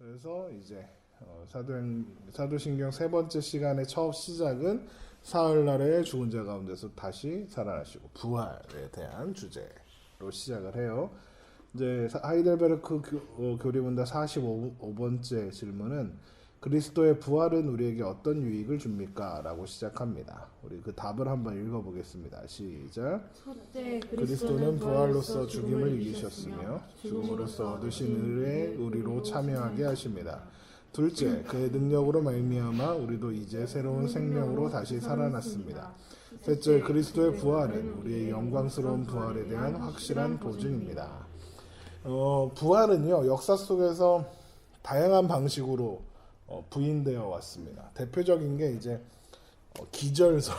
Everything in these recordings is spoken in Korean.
그래서 이제 사도신경 세 번째 시간의 첫 시작은 사흘날에 죽은 자 가운데서 다시 살아나시고 부활에 대한 주제로 시작을 해요. 이제 하이델베르크 교리문답 45번째 질문은 그리스도의 부활은 우리에게 어떤 유익을 줍니까? 라고 시작합니다. 우리 그 답을 한번 읽어보겠습니다. 시작. 첫째, 그리스도는 부활로서 죽임을 이기셨으며 죽음으로써 얻으신 은혜에 우리로 참여하게 하십니다. 둘째, 그의 능력으로 말미암아 우리도 이제 새로운 생명으로 다시 살아났습니다. 셋째, 그리스도의 부활은 우리의 영광스러운 부활에 대한 확실한 보증입니다. 부활은요, 역사 속에서 다양한 방식으로 부인되어 왔습니다. 대표적인 게 이제 기절설,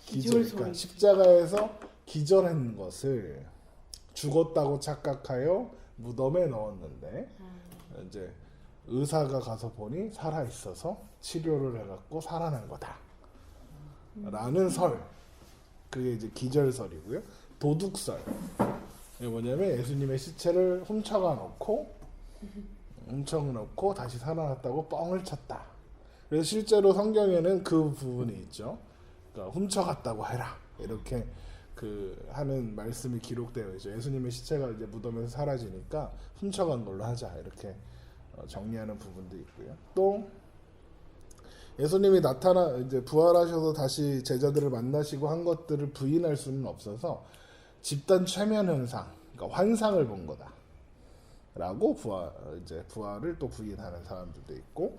그러니까 십자가에서 기절한 것을 죽었다고 착각하여 무덤에 넣었는데 이제 의사가 가서 보니 살아 있어서 치료를 해갖고 살아난 거다라는 설, 그게 이제 기절설이고요. 도둑설, 이게 뭐냐면 예수님의 시체를 훔쳐놓고 다시 살아났다고 뻥을 쳤다. 그래서 실제로 성경에는 그 부분이 있죠. 그러니까 훔쳐갔다고 해라, 이렇게 하는 말씀이 기록되어 있죠. 예수님의 시체가 이제 무덤에서 사라지니까 훔쳐간 걸로 하자, 이렇게 정리하는 부분도 있고요. 또 예수님이 이제 부활하셔서 다시 제자들을 만나시고 한 것들을 부인할 수는 없어서 집단 최면 현상, 그러니까 환상을 본 거다라고 부활을 또 부인하는 사람들도 있고,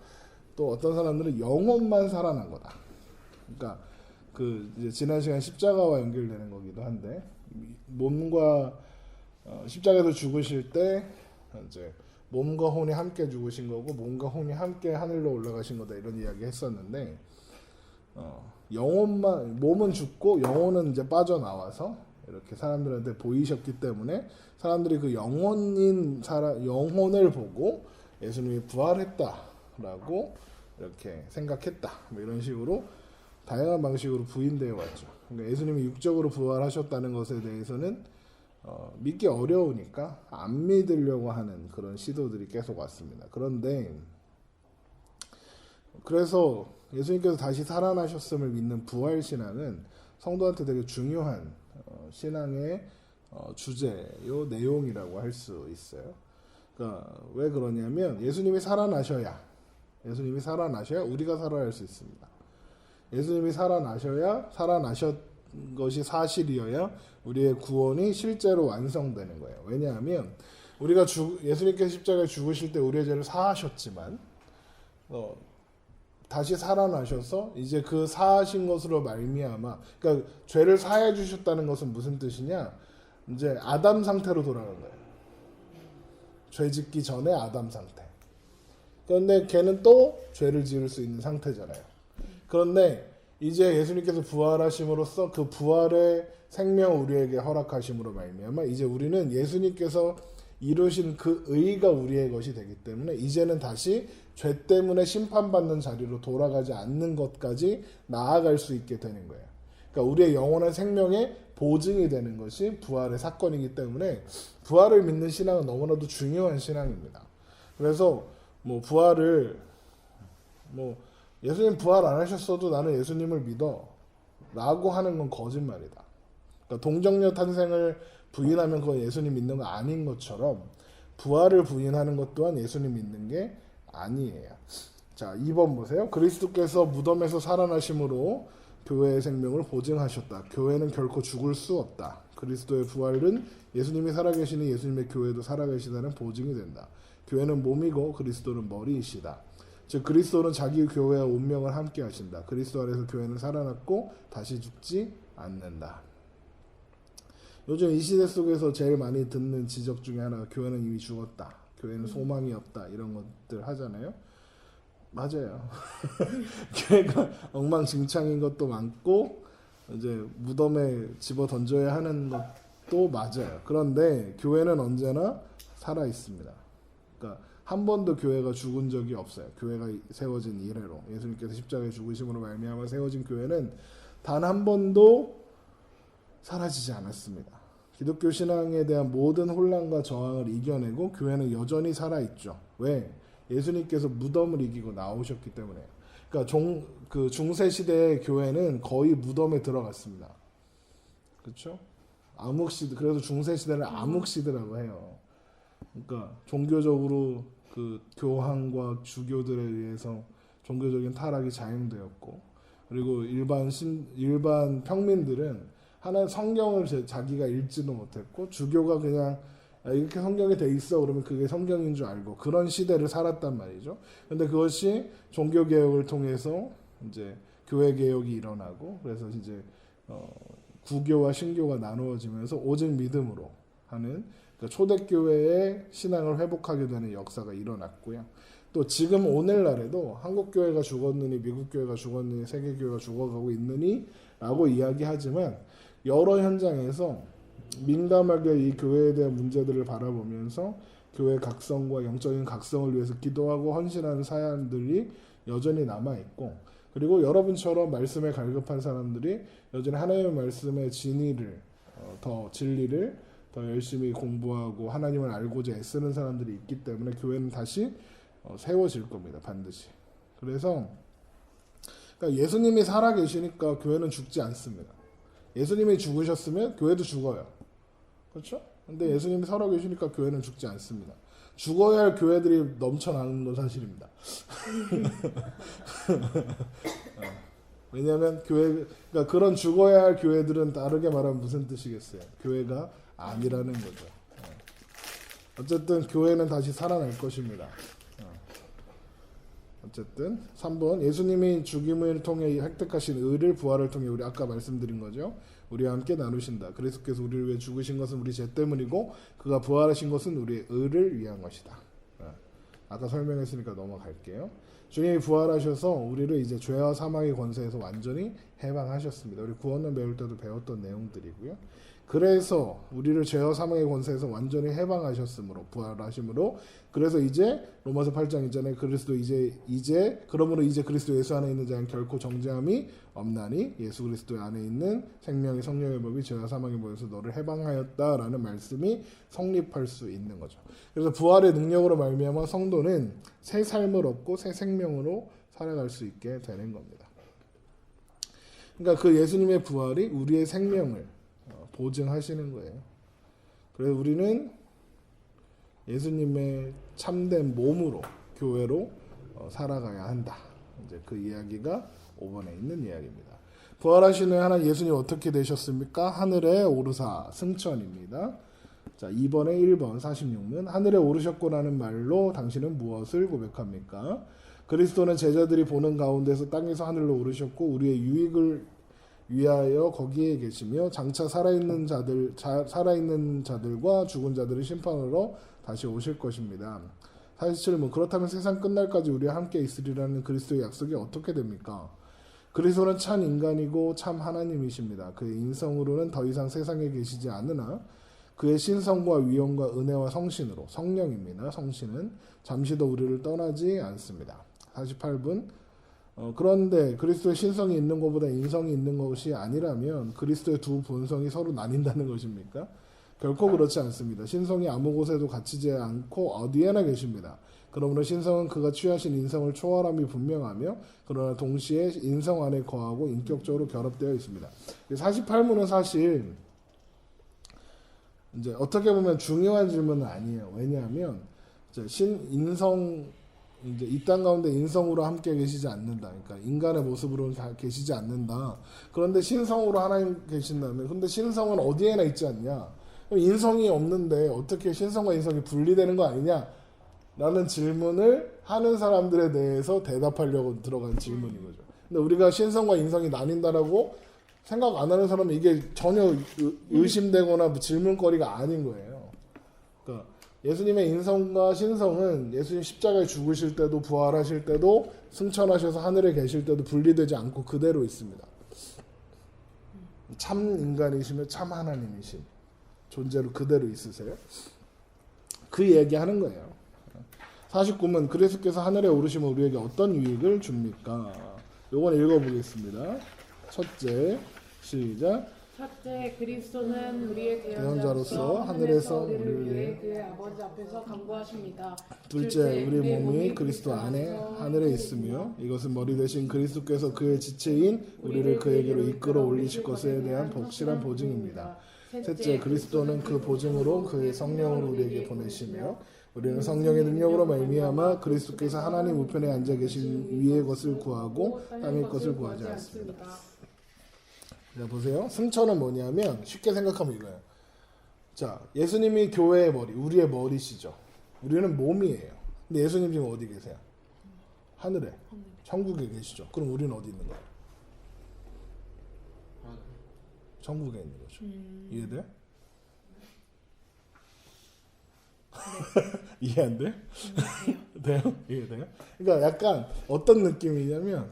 또 어떤 사람들은 영혼만 살아난 거다. 그러니까 이제 지난 시간 십자가와 연결되는 거기도 한데, 몸과 십자가에서 죽으실 때 이제 몸과 혼이 함께 죽으신 거고 몸과 혼이 함께 하늘로 올라가신 거다, 이런 이야기 했었는데, 몸은 죽고 영혼은 이제 빠져나와서 이렇게 사람들한테 보이셨기 때문에 사람들이 그 영혼을 보고 예수님이 부활했다라고 이렇게 생각했다, 뭐 이런 식으로 다양한 방식으로 부인되어 왔죠. 그러니까 예수님이 육적으로 부활하셨다는 것에 대해서는 믿기 어려우니까 안 믿으려고 하는 그런 시도들이 계속 왔습니다. 그래서 예수님께서 다시 살아나셨음을 믿는 부활신앙은 성도한테 되게 중요한 신앙의 주제요, 내용이라고 할 수 있어요. 그러니까 왜 그러냐면 예수님이 살아나셔야 우리가 살아날 수 있습니다. 예수님이 살아나셨 것이 사실이어야 우리의 구원이 실제로 완성되는 거예요. 왜냐하면 우리가 예수님께서 십자가에 죽으실 때 우리의 죄를 사하셨지만 다시 살아나셔서 이제 그 사하신 것으로 말미암아, 그러니까 죄를 사해 주셨다는 것은 무슨 뜻이냐? 이제 아담 상태로 돌아간 거예요. 죄 짓기 전에 아담 상태. 그런데 걔는 또 죄를 지을 수 있는 상태잖아요. 그런데 이제 예수님께서 부활하심으로써 그 부활의 생명 우리에게 허락하심으로 말미암아 이제 우리는 예수님께서 이루신 그 의가 우리의 것이 되기 때문에 이제는 다시 죄 때문에 심판받는 자리로 돌아가지 않는 것까지 나아갈 수 있게 되는 거예요. 그러니까 우리의 영원한 생명의 보증이 되는 것이 부활의 사건이기 때문에 부활을 믿는 신앙은 너무나도 중요한 신앙입니다. 그래서 예수님 부활 안 하셨어도 나는 예수님을 믿어 라고 하는 건 거짓말이다. 그러니까 동정녀 탄생을 부인하면 그건 예수님 믿는 거 아닌 것처럼 부활을 부인하는 것 또한 예수님 믿는 게 아니에요. 자, 2번 보세요. 그리스도께서 무덤에서 살아나심으로 교회의 생명을 보증하셨다. 교회는 결코 죽을 수 없다. 그리스도의 부활은 예수님이 살아계시니 예수님의 교회도 살아계시다는 보증이 된다. 교회는 몸이고 그리스도는 머리이시다. 즉 그리스도는 자기 교회와 운명을 함께 하신다. 그리스도 안에서 교회는 살아났고 다시 죽지 않는다. 요즘 이 시대 속에서 제일 많이 듣는 지적 중에 하나가 교회는 이미 죽었다, 교회는 소망이 없다, 이런 것들 하잖아요. 맞아요. 교회가 엉망진창인 것도 많고 이제 무덤에 집어 던져야 하는 것도 맞아요. 그런데 교회는 언제나 살아 있습니다. 그러니까 한 번도 교회가 죽은 적이 없어요. 교회가 세워진 이래로, 예수님께서 십자가에 죽으심으로 말미암아 세워진 교회는 단 한 번도 사라지지 않았습니다. 기독교 신앙에 대한 모든 혼란과 저항을 이겨내고 교회는 여전히 살아있죠. 왜? 예수님께서 무덤을 이기고 나오셨기 때문에. 그러니까 중세 시대의 교회는 거의 무덤에 들어갔습니다. 그렇죠? 암흑시대, 그래서 중세 시대를 암흑시대라고 해요. 그러니까 종교적으로 그 교황과 주교들에 의해서 종교적인 타락이 자행되었고, 그리고 일반 평민들은 하나의 성경을 자기가 읽지도 못했고, 주교가 그냥 이렇게 성경에 돼 있어 그러면 그게 성경인 줄 알고 그런 시대를 살았단 말이죠. 근데 그것이 종교 개혁을 통해서 이제 교회 개혁이 일어나고, 그래서 이제 구교와 신교가 나누어지면서 오직 믿음으로 하는, 그러니까 초대교회의 신앙을 회복하게 되는 역사가 일어났고요. 또 지금 오늘날에도 한국교회가 죽었느니 미국교회가 죽었느니 세계교회가 죽어가고 있느니 라고 이야기하지만, 여러 현장에서 민감하게 이 교회에 대한 문제들을 바라보면서 교회 각성과 영적인 각성을 위해서 기도하고 헌신하는 사람들이 여전히 남아있고, 그리고 여러분처럼 말씀에 갈급한 사람들이 여전히 하나님의 말씀의 진리를 더 열심히 공부하고 하나님을 알고자 애쓰는 사람들이 있기 때문에 교회는 다시 세워질 겁니다. 반드시. 그래서 그러니까 예수님이 살아계시니까 교회는 죽지 않습니다. 예수님이 죽으셨으면 교회도 죽어요. 그렇죠? 근데 예수님이 살아계시니까 교회는 죽지 않습니다. 죽어야 할 교회들이 넘쳐나는 건 사실입니다. 왜냐하면 그러니까 그런 죽어야 할 교회들은 다르게 말하면 무슨 뜻이겠어요? 교회가 아니라는 거죠. 어쨌든 교회는 다시 살아날 것입니다. 어쨌든 3번, 예수님이 죽임을 통해 획득하신 의를 부활을 통해 우리 아까 말씀드린 거죠. 우리와 함께 나누신다. 그리스도께서 우리를 위해 죽으신 것은 우리 죄 때문이고 그가 부활하신 것은 우리의 의를 위한 것이다. 아까 설명했으니까 넘어갈게요. 주님이 부활하셔서 우리를 이제 죄와 사망의 권세에서 완전히 해방하셨습니다. 우리 구원론 배울 때도 배웠던 내용들이고요. 그래서 우리를 죄와 사망의 권세에서 완전히 해방하셨으므로, 부활하심으로, 그래서 이제 로마서 8장 이전에 그리스도 그러므로 이제 그리스도 예수 안에 있는 자는 결코 정죄함이 없나니 예수 그리스도 안에 있는 생명의 성령의 법이 죄와 사망의 법에서 너를 해방하였다라는 말씀이 성립할 수 있는 거죠. 그래서 부활의 능력으로 말미암아 성도는 새 삶을 얻고 새 생명으로 살아갈 수 있게 되는 겁니다. 그러니까 그 예수님의 부활이 우리의 생명을 보증하시는 거예요. 그래서 우리는 예수님의 참된 몸으로, 교회로 살아가야 한다. 이제 그 이야기가 5번에 있는 이야기입니다. 부활하시는 하나님 예수님 어떻게 되셨습니까? 하늘에 오르사 승천입니다. 자, 2번에 1번 46문, 하늘에 오르셨고라는 말로 당신은 무엇을 고백합니까? 그리스도는 제자들이 보는 가운데서 땅에서 하늘로 오르셨고 우리의 유익을 위하여 거기에 계시며 장차 살아있는 자들과 죽은 자들을 심판으로 다시 오실 것입니다. 47문, 그렇다면 세상 끝날까지 우리와 함께 있으리라는 그리스도의 약속이 어떻게 됩니까? 그리스도는 참 인간이고 참 하나님이십니다. 그의 인성으로는 더 이상 세상에 계시지 않으나 그의 신성과 위엄과 은혜와 성신으로, 성령입니다. 성신은 잠시도 우리를 떠나지 않습니다. 48분, 그런데 그리스도의 신성이 있는 것보다 인성이 있는 것이 아니라면 그리스도의 두 본성이 서로 나뉜다는 것입니까? 결코 그렇지 않습니다. 신성이 아무 곳에도 갇히지 않고 어디에나 계십니다. 그러므로 신성은 그가 취하신 인성을 초월함이 분명하며 그러나 동시에 인성 안에 거하고 인격적으로 결합되어 있습니다. 48문은 사실 이제 어떻게 보면 중요한 질문은 아니에요. 왜냐하면 이제 이 땅 가운데 인성으로 함께 계시지 않는다. 그러니까 인간의 모습으로는 계시지 않는다. 그런데 신성으로 하나님 계신다면, 근데 신성은 어디에나 있지 않냐? 인성이 없는데 어떻게 신성과 인성이 분리되는 거 아니냐? 라는 질문을 하는 사람들에 대해서 대답하려고 들어간 질문인 거죠. 근데 우리가 신성과 인성이 나뉜다라고 생각 안 하는 사람은 이게 전혀 의심되거나 질문거리가 아닌 거예요. 그러니까 예수님의 인성과 신성은 예수님 십자가에 죽으실 때도 부활하실 때도 승천하셔서 하늘에 계실 때도 분리되지 않고 그대로 있습니다. 참 인간이시며 참 하나님이신 존재로 그대로 있으세요. 그 얘기하는 거예요. 49문, 그리스도께서 하늘에 오르시면 우리에게 어떤 유익을 줍니까? 요건 읽어보겠습니다. 첫째, 시작. 첫째, 그리스도는 우리의 대언자로서 대언자로서 하늘에서 하늘에서 우리를 우리를 위해 그의 아버지 앞에서 간구하십니다. 둘째, 우리 몸이 그리스도 안에 하늘에 있으며 이것은 머리 대신 그리스도께서 그의 지체인 우리를 그에게로 이끌어 올리실 것에 대한 확실한 보증입니다. 셋째, 그리스도는 그 보증으로 그의 성령을 우리에게 보내시며 우리는 성령의 능력으로 말미암아 그리스도께서 하나님 우편에 앉아 계신 위의 것을 구하고 땅의 것을 구하지 않습니다. 자, 보세요. 승천은 뭐냐면 쉽게 생각하면 이거예요. 자, 예수님이 교회의 머리, 우리의 머리시죠. 우리는 몸이에요. 근데 예수님 지금 어디 계세요? 하늘에, 천국에 계시죠. 그럼 우리는 어디 있는 거예요? 천국에 있는 거죠. 이해돼요? 이해 안 돼? 돼요? 이해돼요? 그러니까 약간 어떤 느낌이냐면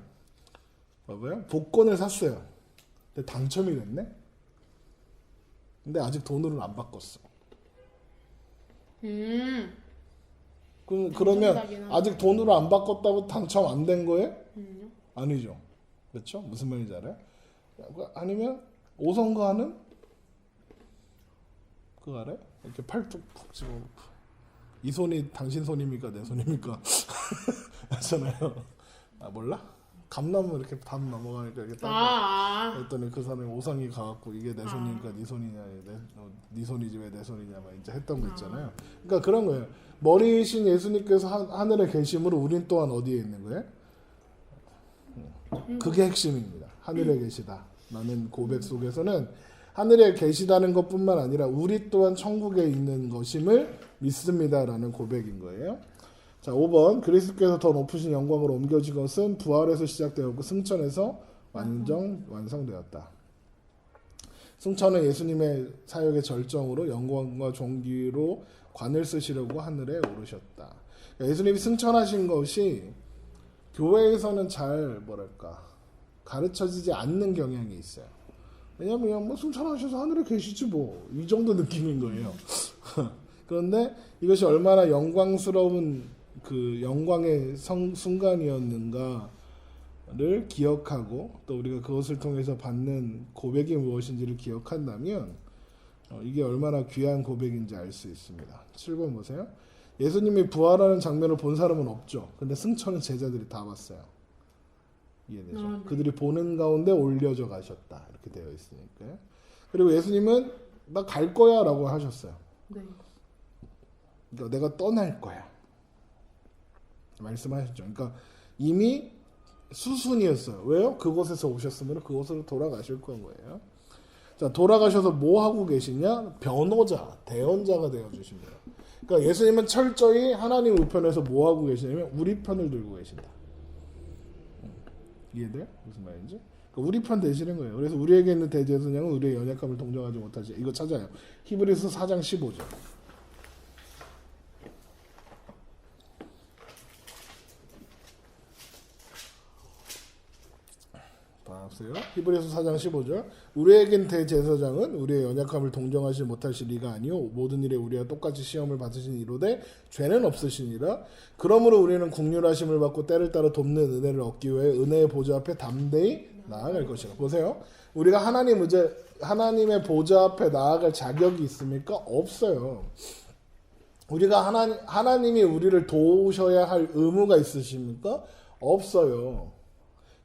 봐봐요. 복권을 샀어요. 근데 당첨이 됐네? 근데 아직 돈으로는 안 바꿨어. 그러면 아직 돈으로 안 바꿨다고 당첨 안 된 거예요? 아니죠. 그렇죠? 무슨 말인지 알아요? 아니면 5선거 하는 그거 알아요? 이렇게 팔뚝 푹 집어 이 손이 당신 손입니까? 내 손입니까? 하잖아요. 아 몰라? 감나무 이렇게 담 넘어가니까 이렇게 딱 했더니 그 사람이 오상이 가갖고 이게 내 손이니까 네 손이냐 네 손이지 왜 내 손이냐 막 이제 했던 거 있잖아요. 그러니까 그런 거예요. 머리이신 예수님께서 하늘에 계심으로 우린 또한 어디에 있는 거예요? 그게 핵심입니다. 하늘에 계시다. 라는 고백 속에서는 하늘에 계시다는 것뿐만 아니라 우리 또한 천국에 있는 것임을 믿습니다라는 고백인 거예요. 자, 5번 그리스도께서 더 높으신 영광으로 옮겨진 것은 부활에서 시작되었고 승천에서 완성되었다. 승천은 예수님의 사역의 절정으로 영광과 존귀로 관을 쓰시려고 하늘에 오르셨다. 그러니까 예수님이 승천하신 것이 교회에서는 잘 가르쳐지지 않는 경향이 있어요. 왜냐면 그냥 뭐 승천하셔서 하늘에 계시지 뭐 이 정도 느낌인 거예요. 그런데 이것이 얼마나 영광스러운 그 영광의 순간이었는가를 기억하고 또 우리가 그것을 통해서 받는 고백이 무엇인지를 기억한다면 이게 얼마나 귀한 고백인지 알 수 있습니다. 7번 보세요. 예수님이 부활하는 장면을 본 사람은 없죠. 근데 승천은 제자들이 다 봤어요. 이해되죠? 네. 그들이 보는 가운데 올려져 가셨다. 이렇게 되어 있으니까요. 그리고 예수님은 나 갈 거야 라고 하셨어요. 네. 그러니까 내가 떠날 거야. 말씀하셨죠. 그러니까 이미 수순이었어요. 왜요? 그곳에서 오셨으면 그곳으로 돌아가실 거예요. 자, 돌아가셔서 뭐 하고 계시냐? 변호자, 대언자가 되어 주십니다. 그러니까 예수님은 철저히 하나님 우편에서 뭐 하고 계시냐면 우리 편을 들고 계신다. 이해돼요? 무슨 말인지? 그러니까 우리 편 되시는 거예요. 그래서 우리에게 있는 대제사장은 우리의 연약함을 동정하지 못하지. 이거 찾아요. 히브리서 4장 15절. 봤어요? 히브리서 4장 15절. 우리에겐 대제사장은 우리의 연약함을 동정하지 못하실 리가 아니요 모든 일에 우리와 똑같이 시험을 받으신 이로되 죄는 없으시니라. 그러므로 우리는 긍휼하심을 받고 때를 따라 돕는 은혜를 얻기 위해 은혜의 보좌 앞에 담대히 나아갈 것이라. 보세요. 우리가 하나님의 보좌 앞에 나아갈 자격이 있습니까? 없어요. 우리가 하나님이 우리를 도우셔야 할 의무가 있으십니까? 없어요.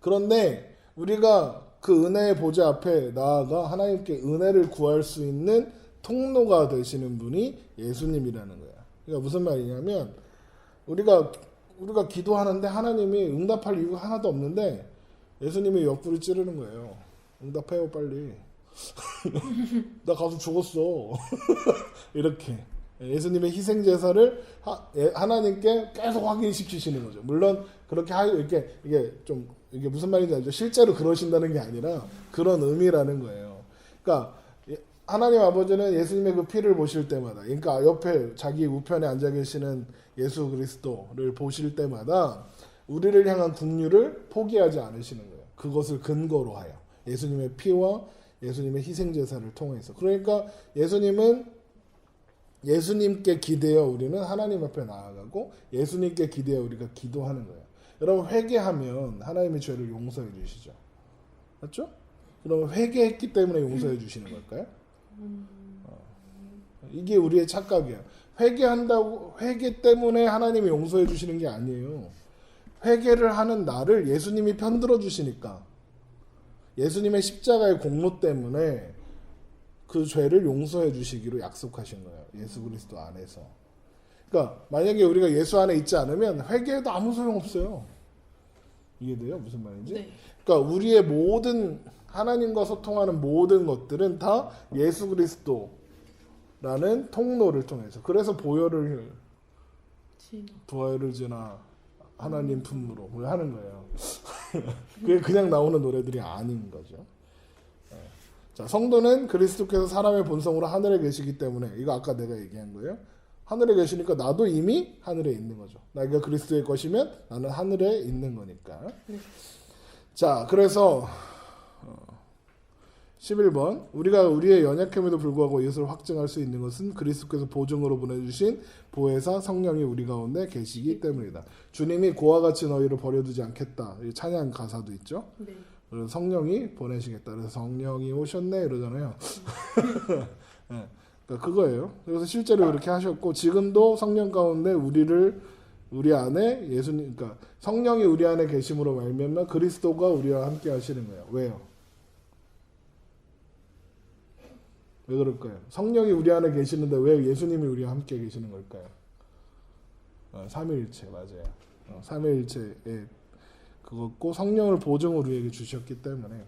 그런데 우리가 그 은혜의 보좌 앞에 나아가 하나님께 은혜를 구할 수 있는 통로가 되시는 분이 예수님이라는 거야. 그러니까 무슨 말이냐면 우리가 기도하는데 하나님이 응답할 이유가 하나도 없는데 예수님이 옆구리 찌르는 거예요. 응답해요 빨리. 나 가서 죽었어. 이렇게 예수님의 희생 제사를 하나님께 계속 확인시키시는 거죠. 물론 그렇게 이게 무슨 말인지 알죠? 실제로 그러신다는 게 아니라 그런 의미라는 거예요. 그러니까 하나님 아버지는 예수님의 그 피를 보실 때마다, 그러니까 옆에 자기 우편에 앉아 계시는 예수 그리스도를 보실 때마다 우리를 향한 긍휼을 포기하지 않으시는 거예요. 그것을 근거로 하여 예수님의 피와 예수님의 희생 제사를 통해서. 그러니까 예수님께 기대어 우리는 하나님 앞에 나아가고 예수님께 기대어 우리가 기도하는 거예요. 여러분 회개하면 하나님의 죄를 용서해 주시죠. 맞죠? 그러면 회개했기 때문에 용서해 주시는 걸까요? 이게 우리의 착각이에요. 회개한다고 회개 때문에 하나님이 용서해 주시는 게 아니에요. 회개를 하는 나를 예수님이 편들어 주시니까 예수님의 십자가의 공로 때문에 그 죄를 용서해 주시기로 약속하신 거예요. 예수 그리스도 안에서. 그러니까 만약에 우리가 예수 안에 있지 않으면 회개해도 아무 소용 없어요. 이해돼요? 무슨 말인지? 네. 그러니까 우리의 모든 하나님과 소통하는 모든 것들은 다 예수 그리스도라는 통로를 통해서. 그래서 보혈을 지나 하나님 품으로 하는 거예요. 그게 그냥 나오는 노래들이 아닌 거죠. 자, 성도는 그리스도께서 사람의 본성으로 하늘에 계시기 때문에 이거 아까 내가 얘기한 거예요. 하늘에 계시니까 나도 이미 하늘에 있는 거죠. 내가 그리스도의 것이면 나는 하늘에 있는 거니까. 자, 그래서 11번 우리가 우리의 연약함에도 불구하고 이것을 확증할 수 있는 것은 그리스도께서 보증으로 보내주신 보혜사 성령이 우리 가운데 계시기 때문이다. 주님이 고와 같이 너희를 버려두지 않겠다. 이 찬양 가사도 있죠. 네. 그래서 성령이 보내시겠다. 그래서 성령이 오셨네 이러잖아요. 네, 그러니까 그거예요. 그래서 실제로 이렇게 하셨고 지금도 성령 가운데 우리 안에 예수님, 그러니까 성령이 우리 안에 계심으로 말미암아 그리스도가 우리와 함께 하시는 거예요. 왜요? 왜 그럴까요? 성령이 우리 안에 계시는데 왜 예수님이 우리와 함께 계시는 걸까요? 삼위일체 맞아요. 삼위일체의 그것고 성령을 보증으로 우리에게 주셨기 때문에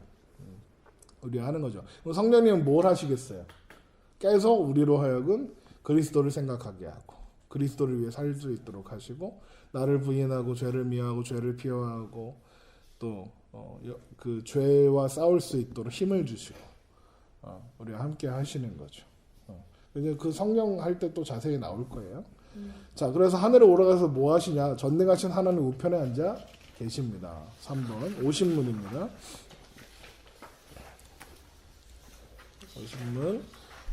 우리가 하는 거죠. 성령님은 뭘 하시겠어요? 계속 우리로 하여금 그리스도를 생각하게 하고 그리스도를 위해 살 수 있도록 하시고 나를 부인하고 죄를 미워하고 죄를 피하고 또 그 죄와 싸울 수 있도록 힘을 주시고 우리와 함께 하시는 거죠. 이제 그 성령 할 때 또 자세히 나올 거예요. 자, 그래서 하늘에 올라가서 뭐 하시냐? 전능하신 하나님 우편에 앉아 계십니다. 3번 50문입니다. 50문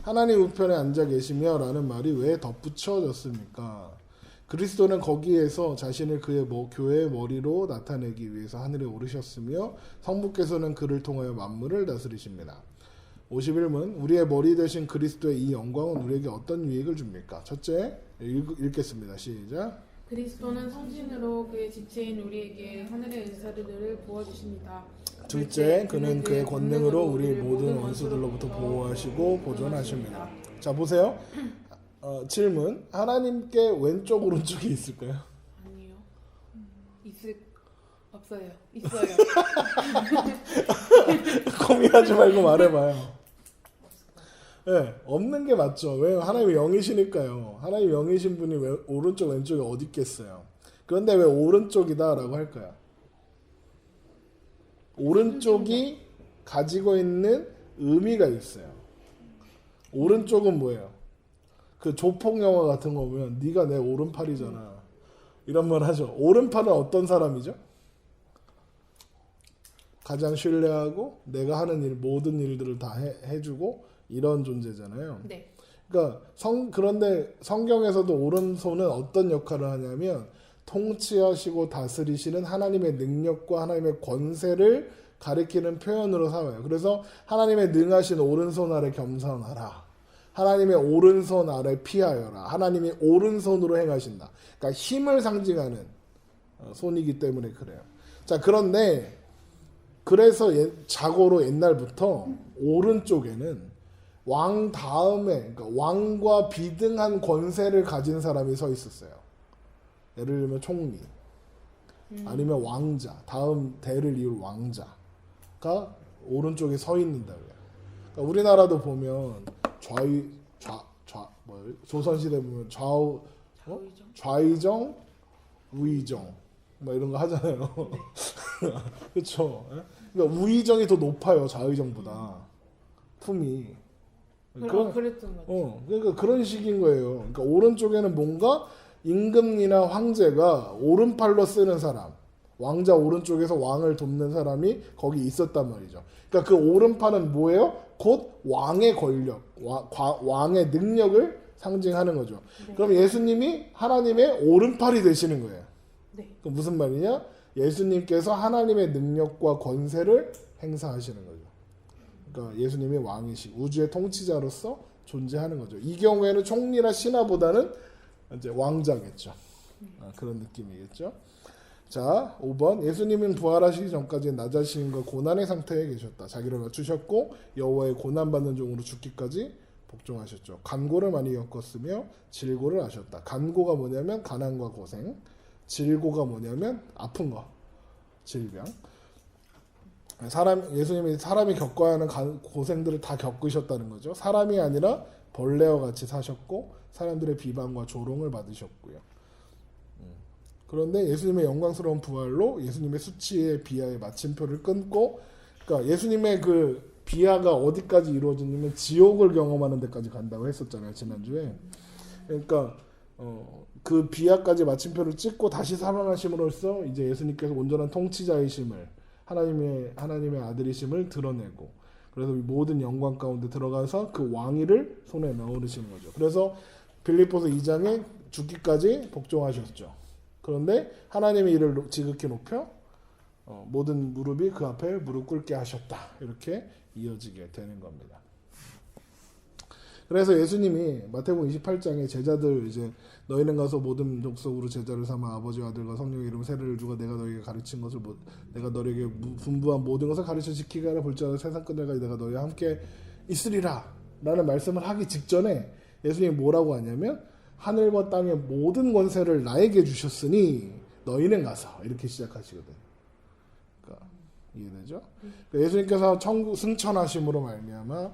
하나님 우편에 앉아 계시며 라는 말이 왜 덧붙여졌습니까? 그리스도는 거기에서 자신을 그의 교회의 머리로 나타내기 위해서 하늘에 오르셨으며 성부께서는 그를 통하여 만물을 다스리십니다. 51문 우리의 머리 되신 그리스도의 이 영광은 우리에게 어떤 유익을 줍니까? 첫째 읽겠습니다. 시작. 그리스도는 성신으로 그의 지체인 우리에게 하늘의 은사들을 부어주십니다. 둘째, 그는 그의 권능으로 우리 모든 원수들로부터 보호하시고 보존하십니다. 자, 보세요. 질문. 하나님께 왼쪽 오른쪽이 있을까요? 아니요. 없어요. 있어요. 고민하지 말고 말해봐요. 네, 없는 게 맞죠. 왜요? 하나님이 영이시니까요. 하나님이 영이신 분이 왜 오른쪽 왼쪽이 어디 있겠어요. 그런데 왜 오른쪽이다라고 할까요? 오른쪽이 가지고 있는 의미가 있어요. 오른쪽은 뭐예요? 그 조폭 영화 같은 거 보면 네가 내 오른팔이잖아. 이런 말 하죠. 오른팔은 어떤 사람이죠? 가장 신뢰하고 내가 하는 일 모든 일들을 다 해주고 이런 존재잖아요. 네. 그러니까 그런데 성경에서도 오른손은 어떤 역할을 하냐면 통치하시고 다스리시는 하나님의 능력과 하나님의 권세를 가리키는 표현으로 삼아요. 그래서 하나님의 능하신 오른손 아래 겸손하라. 하나님의 오른손 아래 피하여라. 하나님이 오른손으로 행하신다. 그러니까 힘을 상징하는 손이기 때문에 그래요. 자, 그런데 그래서 자고로 옛날부터 오른쪽에는 왕 다음에 그러니까 왕과 비등한 권세를 가진 사람이 서 있었어요. 예를 들면 총리 아니면 왕자, 다음 대를 이을 왕자가 오른쪽에 서 있는다고요. 그러니까 우리나라도 보면 조선시대 보면 좌의정, 우의정 뭐 이런 거 하잖아요. 그렇죠. 그러니까 우의정이 더 높아요, 좌의정보다 품이. 그랬던 것 같아요. 그러니까 그런 식인 거예요. 그러니까 오른쪽에는 뭔가 임금이나 황제가 오른팔로 쓰는 사람, 왕자 오른쪽에서 왕을 돕는 사람이 거기 있었단 말이죠. 그러니까 그 오른팔은 뭐예요? 곧 왕의 권력, 왕의 능력을 상징하는 거죠. 네. 그럼 예수님이 하나님의 오른팔이 되시는 거예요. 네. 그럼 무슨 말이냐? 예수님께서 하나님의 능력과 권세를 행사하시는 거죠. 그러니까 예수님이 왕이시 우주의 통치자로서 존재하는 거죠. 이 경우에는 총리나 신하보다는 이제 왕자겠죠. 그런 느낌이겠죠. 자, 5번 예수님은 부활하시기 전까지 낮아심과 고난의 상태에 계셨다. 자기를 낮추셨고 여호와의 고난받는 종으로 죽기까지 복종하셨죠. 간고를 많이 겪었으며 질고를 하셨다. 간고가 뭐냐면 가난과 고생, 질고가 뭐냐면 아픈 거, 질병. 예수님이 사람이 겪어야 하는 고생들을 다 겪으셨다는 거죠. 사람이 아니라 벌레와 같이 사셨고 사람들의 비방과 조롱을 받으셨고요. 그런데 예수님의 영광스러운 부활로 예수님의 수치의 비하의 마침표를 끊고, 그러니까 예수님의 그 비하가 어디까지 이루어지냐면 지옥을 경험하는 데까지 간다고 했었잖아요, 지난주에. 그러니까 그 비하까지 마침표를 찍고 다시 살아나심으로써 이제 예수님께서 온전한 통치자이심을, 하나님의 아들이심을 드러내고, 그래서 모든 영광 가운데 들어가서 그 왕위를 손에 넣으시는 거죠. 그래서 빌립보서 2장에 죽기까지 복종하셨죠. 그런데 하나님의 이를 지극히 높여 모든 무릎이 그 앞에 무릎 꿇게 하셨다. 이렇게 이어지게 되는 겁니다. 그래서 예수님이 마태복음 28장에 제자들 이제 너희는 가서 모든 족속으로 제자를 삼아 아버지와 아들과 성령의 이름 세례를 주고 내가 너희에게 가르친 것을 내가 너희에게 분부한 모든 것을 가르쳐 지키게 하라 볼지어다 세상 끝날까지 내가 너희와 함께 있으리라 라는 말씀을 하기 직전에 예수님이 뭐라고 하냐면 하늘과 땅의 모든 권세를 나에게 주셨으니 너희는 가서 이렇게 시작하시거든요. 그러니까 이해되죠? 그러니까 예수님께서 천국 승천하심으로 말미암아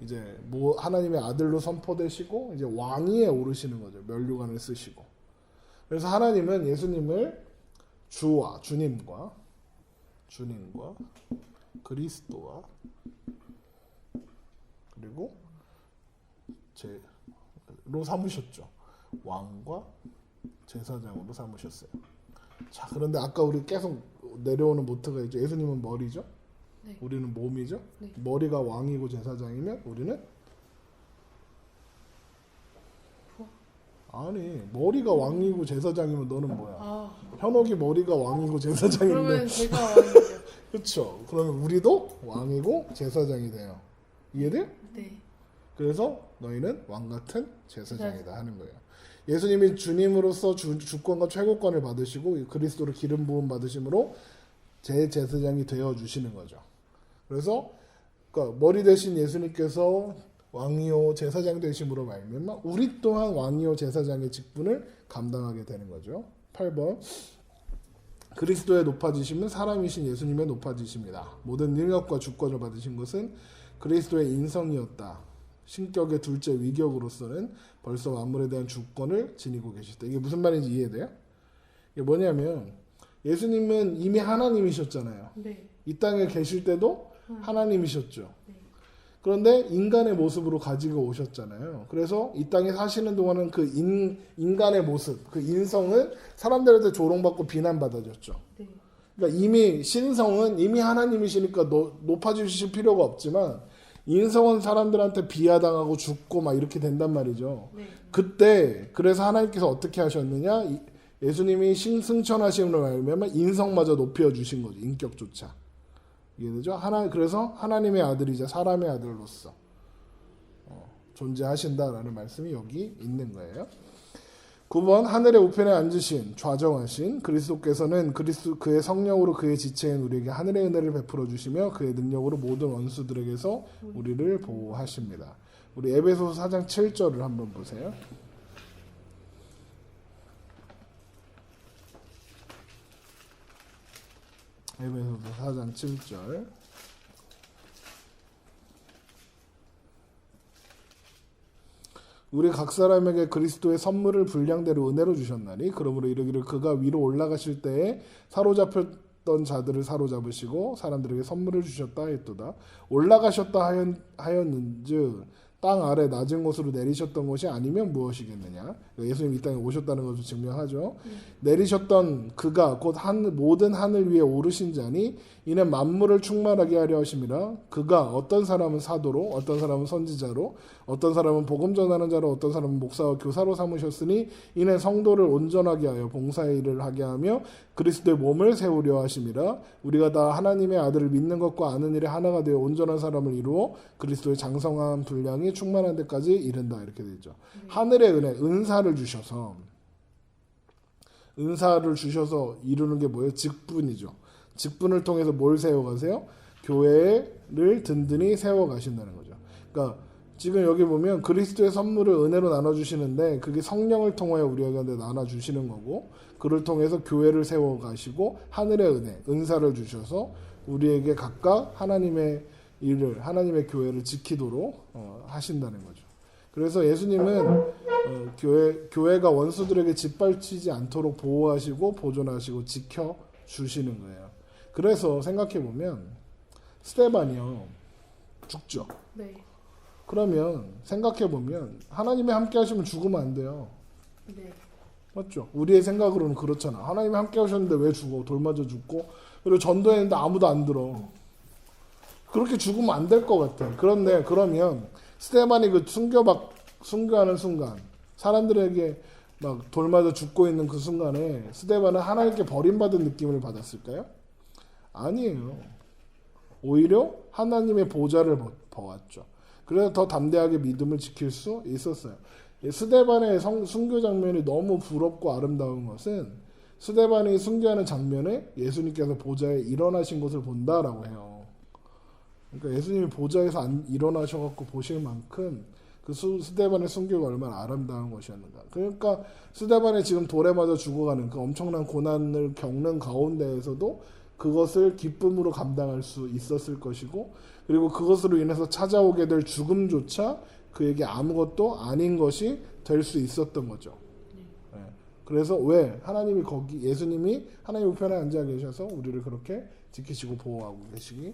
이제 하나님의 아들로 선포되시고 이제 왕위에 오르시는 거죠. 면류관을 쓰시고. 그래서 하나님은 예수님을 주님과 그리스도와 그리고 로 삼으셨죠. 왕과 제사장으로 삼으셨어요. 자, 그런데 아까 우리 계속 내려오는 모트가 있죠. 예수님은 머리죠. 네. 우리는 몸이죠. 네. 머리가 왕이고 제사장이면 우리는 아니 머리가 왕이고 제사장이면 너는 뭐야? 현옥이 머리가 왕이고 제사장인데 그러면 제가 왕이죠. 그렇죠. 그러면 우리도 왕이고 제사장이 돼요. 이해돼요? 네. 그래서 너희는 왕 같은 제사장이다 하는 거예요. 예수님이 주님으로서 주권과 최고권을 받으시고 그리스도로 기름 부음 받으심으로 제 제사장이 되어 주시는 거죠. 그래서 그러니까 머리 대신 예수님께서 왕이요 제사장 되심으로 말미암아 우리 또한 왕이요 제사장의 직분을 감당하게 되는 거죠. 8번 그리스도의 높아지심은 사람이신 예수님의 높아지심이다. 모든 능력과 주권을 받으신 것은 그리스도의 인성이었다. 신격의 둘째 위격으로서는 벌써 만물에 대한 주권을 지니고 계시다. 이게 무슨 말인지 이해돼요? 이게 뭐냐면 예수님은 이미 하나님이셨잖아요. 네. 이 땅에 계실 때도 하나님이셨죠. 네. 그런데 인간의 모습으로 가지고 오셨잖아요. 그래서 이 땅에 사시는 동안은 그 인간의 모습, 그 인성은 사람들한테 조롱받고 비난받아졌죠. 네. 그러니까 이미 신성은 이미 하나님이시니까 높아지실 필요가 없지만 인성은 사람들한테 비하당하고 죽고 막 이렇게 된단 말이죠. 네. 그때 그래서 하나님께서 어떻게 하셨느냐? 예수님이 승천하심으로 말미암아 인성마저 높여주신 거죠. 인격조차. 이해되죠? 그래서 하나님의 아들이자 사람의 아들로서 존재하신다라는 말씀이 여기 있는 거예요. 9번 하늘의 우편에 앉으신 좌정하신 그리스도께서는 그의 성령으로 그의 지체인 우리에게 하늘의 은혜를 베풀어 주시며 그의 능력으로 모든 원수들에게서 우리를 보호하십니다. 우리 에베소서 4장 7절을 한번 보세요. 에베소서 4장 7절 우리 각 사람에게 그리스도의 선물을 분량대로 은혜로 주셨나니 그러므로 이르기를 그가 위로 올라가실 때에 사로잡혔던 자들을 사로잡으시고 사람들에게 선물을 주셨다 했도다. 올라가셨다 하였는즉 땅 아래 낮은 곳으로 내리셨던 것이 아니면 무엇이겠느냐. 그러니까 예수님 이 땅에 오셨다는 것을 증명하죠. 내리셨던 그가 곧 모든 하늘 위에 오르신 자니 이는 만물을 충만하게 하려 하심이라. 그가 어떤 사람은 사도로, 어떤 사람은 선지자로, 어떤 사람은 복음 전하는 자로, 어떤 사람은 목사와 교사로 삼으셨으니 이는 성도를 온전하게 하여 봉사의 일을 하게 하며 그리스도의 몸을 세우려 하심이라. 우리가 다 하나님의 아들을 믿는 것과 아는 일에 하나가 되어 온전한 사람을 이루어 그리스도의 장성한 분량이 충만한 데까지 이른다. 이렇게 되죠. 하늘의 은혜, 은사를 주셔서 이루는 게 뭐예요? 직분이죠. 직분을 통해서 뭘 세워가세요? 교회를 든든히 세워가신다는 거죠. 그러니까 지금 여기 보면 그리스도의 선물을 은혜로 나눠주시는데 그게 성령을 통하여 우리에게 나눠주시는 거고, 그를 통해서 교회를 세워가시고 하늘의 은혜, 은사를 주셔서 우리에게 각각 하나님의 일을, 하나님의 교회를 지키도록 하신다는 거죠. 그래서 예수님은 교회가 원수들에게 짓밟히지 않도록 보호하시고 보존하시고 지켜주시는 거예요. 그래서 생각해보면 스데반이요 죽죠. 네. 그러면 생각해보면 하나님이 함께 하시면 죽으면 안 돼요. 네. 맞죠? 우리의 생각으로는 그렇잖아. 하나님이 함께 하셨는데 왜 죽어? 돌 맞아 죽고, 그리고 전도했는데 아무도 안 들어. 그렇게 죽으면 안 될 것 같아. 그런데 그러면 스데반이 그 순교하는 순간, 사람들에게 막 돌 맞아 죽고 있는 그 순간에 스데반은 하나님께 버림받은 느낌을 받았을까요? 아니에요. 오히려 하나님의 보좌를 보았죠. 그래서 더 담대하게 믿음을 지킬 수 있었어요. 스데반의 순교 장면이 너무 부럽고 아름다운 것은 스데반이 순교하는 장면에 예수님께서 보좌에 일어나신 것을 본다라고 해요. 그러니까 예수님이 보좌에서 일어나셔갖고 보실 만큼 그 스데반의 순교가 얼마나 아름다운 것이었는가. 그러니까 스데반이 지금 돌에 맞아 죽어가는 그 엄청난 고난을 겪는 가운데에서도 그것을 기쁨으로 감당할 수 있었을 것이고, 그리고 그것으로 인해서 찾아오게 될 죽음조차 그에게 아무것도 아닌 것이 될 수 있었던 거죠. 네. 그래서 왜 하나님이 예수님이 하나님 우편에 앉아 계셔서 우리를 그렇게 지키시고 보호하고 계시기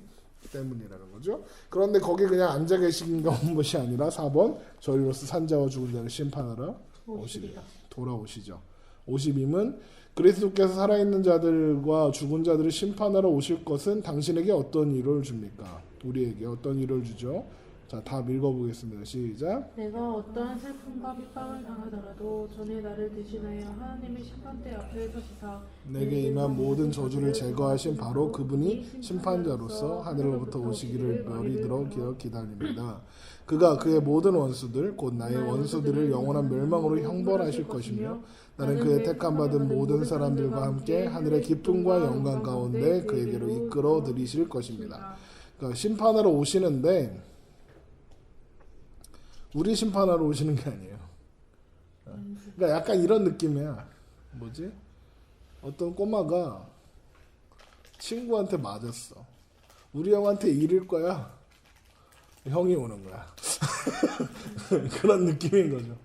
때문이라는 거죠. 그런데 거기 그냥 앉아 계신 것이 아니라 4번 저희로서 산자와 죽은 자를 심판하러 돌아오시죠. 52은 그리스도께서 살아있는 자들과 죽은 자들을 심판하러 오실 것은 당신에게 어떤 위로를 줍니까? 우리에게 어떤 위로를 주죠? 자, 다 읽어보겠습니다. 시작. 내가 어떠한 슬픔과 핍박을 당하더라도 전에 나를 대신하여 하나님의 심판대 앞에 서시사 내게 임한 모든 저주를 제거하신 바로 그분이 심판자로서 하늘로부터 오시기를 머리 들어 기다립니다. 그가 그의 모든 원수들 곧 나의 원수들을 영원한 멸망으로 형벌하실 것이며 나는 그의 택함 받은 모든 사람들과 함께 하늘의 기쁨과 영광 가운데 그에게로 이끌어 들이실 것입니다. 그러니까 심판하러 오시는데 우리 심판하러 오시는 게 아니에요. 그러니까 약간 이런 느낌이야. 뭐지? 어떤 꼬마가 친구한테 맞았어. 우리 형한테 이를 거야. 형이 오는 거야. 그런 느낌인 거죠.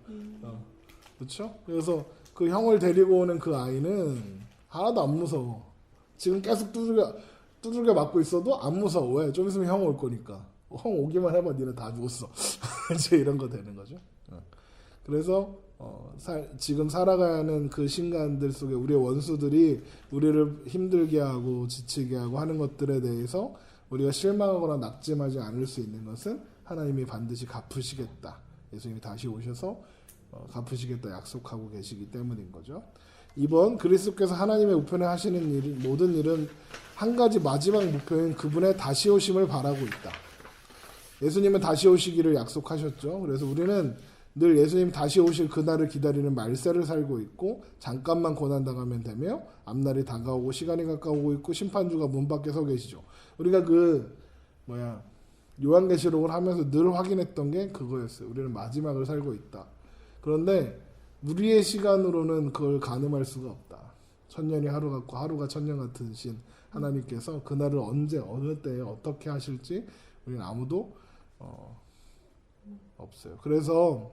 그렇죠? 그래서 그 형을 데리고 오는 그 아이는 하나도 안 무서워. 지금 계속 두들겨 맞고 있어도 안 무서워. 왜? 좀 있으면 형 올 거니까. 형 오기만 해봐. 니네 다 죽었어. 이제 이런 거 되는 거죠. 그래서 지금 살아가야 하는 그 시간들 속에 우리의 원수들이 우리를 힘들게 하고 지치게 하고 하는 것들에 대해서 우리가 실망하거나 낙심하지 않을 수 있는 것은 하나님이 반드시 갚으시겠다. 예수님이 다시 오셔서 갚으시겠다 약속하고 계시기 때문인 거죠. 2번 그리스도께서 하나님의 우편에 하시는 모든 일은 한 가지 마지막 목표인 그분의 다시 오심을 바라고 있다. 예수님은 다시 오시기를 약속하셨죠. 그래서 우리는 늘 예수님 다시 오실 그날을 기다리는 말세를 살고 있고 잠깐만 고난당하면 되며 앞날이 다가오고 시간이 가까우고 있고 심판주가 문 밖에 서 계시죠. 우리가 요한계시록을 하면서 늘 확인했던 게 그거였어요. 우리는 마지막을 살고 있다. 그런데 우리의 시간으로는 그걸 가늠할 수가 없다. 천년이 하루 같고 하루가 천년 같은 신 하나님께서 그날을 언제 어느 때에 어떻게 하실지 우리는 아무도 없어요. 그래서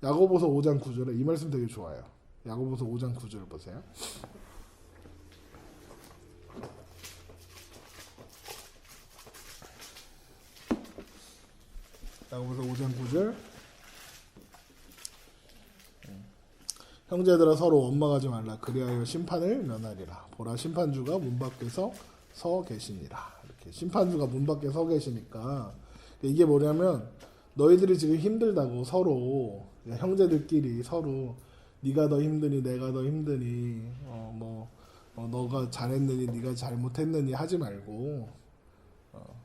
야고보서 5장 9절에 이 말씀 되게 좋아요. 야고보서 5장 9절 보세요. 야고보서 5장 9절 형제들아 서로 원망하지 말라. 그리하여 심판을 면하리라. 보라 심판주가 문 밖에서 서 계시니라. 이렇게 심판주가 문 밖에 서 계시니까 이게 뭐냐면 너희들이 지금 힘들다고 서로 형제들끼리 서로 네가 더 힘드니 내가 더 힘드니 너가 잘했느니 네가 잘못했느니 하지 말고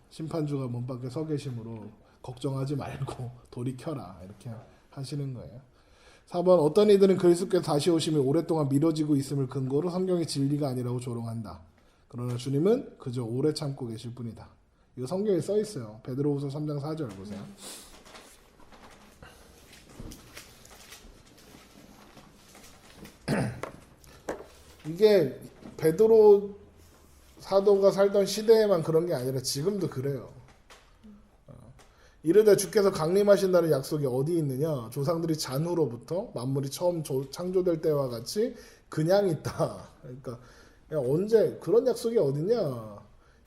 심판주가 문 밖에 서 계심으로 걱정하지 말고 돌이켜라 이렇게 하시는 거예요. 4번 어떤 이들은 그리스도께서 다시 오심이 오랫동안 미뤄지고 있음을 근거로 성경의 진리가 아니라고 조롱한다. 그러나 주님은 그저 오래 참고 계실 뿐이다. 이거 성경에 써 있어요. 베드로후서 3장 4절 보세요. 이게 베드로 사도가 살던 시대에만 그런 게 아니라 지금도 그래요. 이르되 주께서 강림하신다는 약속이 어디 있느냐? 조상들이 잔후로부터 만물이 처음 창조될 때와 같이 그냥 있다. 그러니까 야, 언제 그런 약속이 어디냐?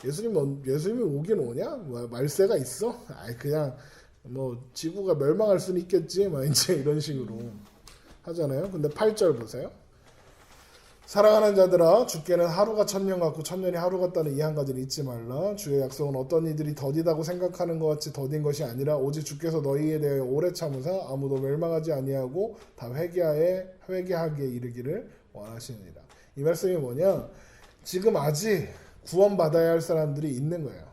예수님이 오긴 오냐? 말세가 있어? 아이 그냥 뭐 지구가 멸망할 수는 있겠지. 막 이제 이런 식으로 하잖아요. 근데 8절 보세요. 사랑하는 자들아 주께는 하루가 천년 같고 천년이 하루 같다는 이 한 가지를 잊지 말라. 주의 약속은 어떤 이들이 더디다고 생각하는 것 같이 더딘 것이 아니라 오직 주께서 너희에 대하여 오래 참으사 아무도 멸망하지 아니하고 다 회개하기에 이르기를 원하시느니라. 이 말씀이 뭐냐? 지금 아직 구원받아야 할 사람들이 있는 거예요.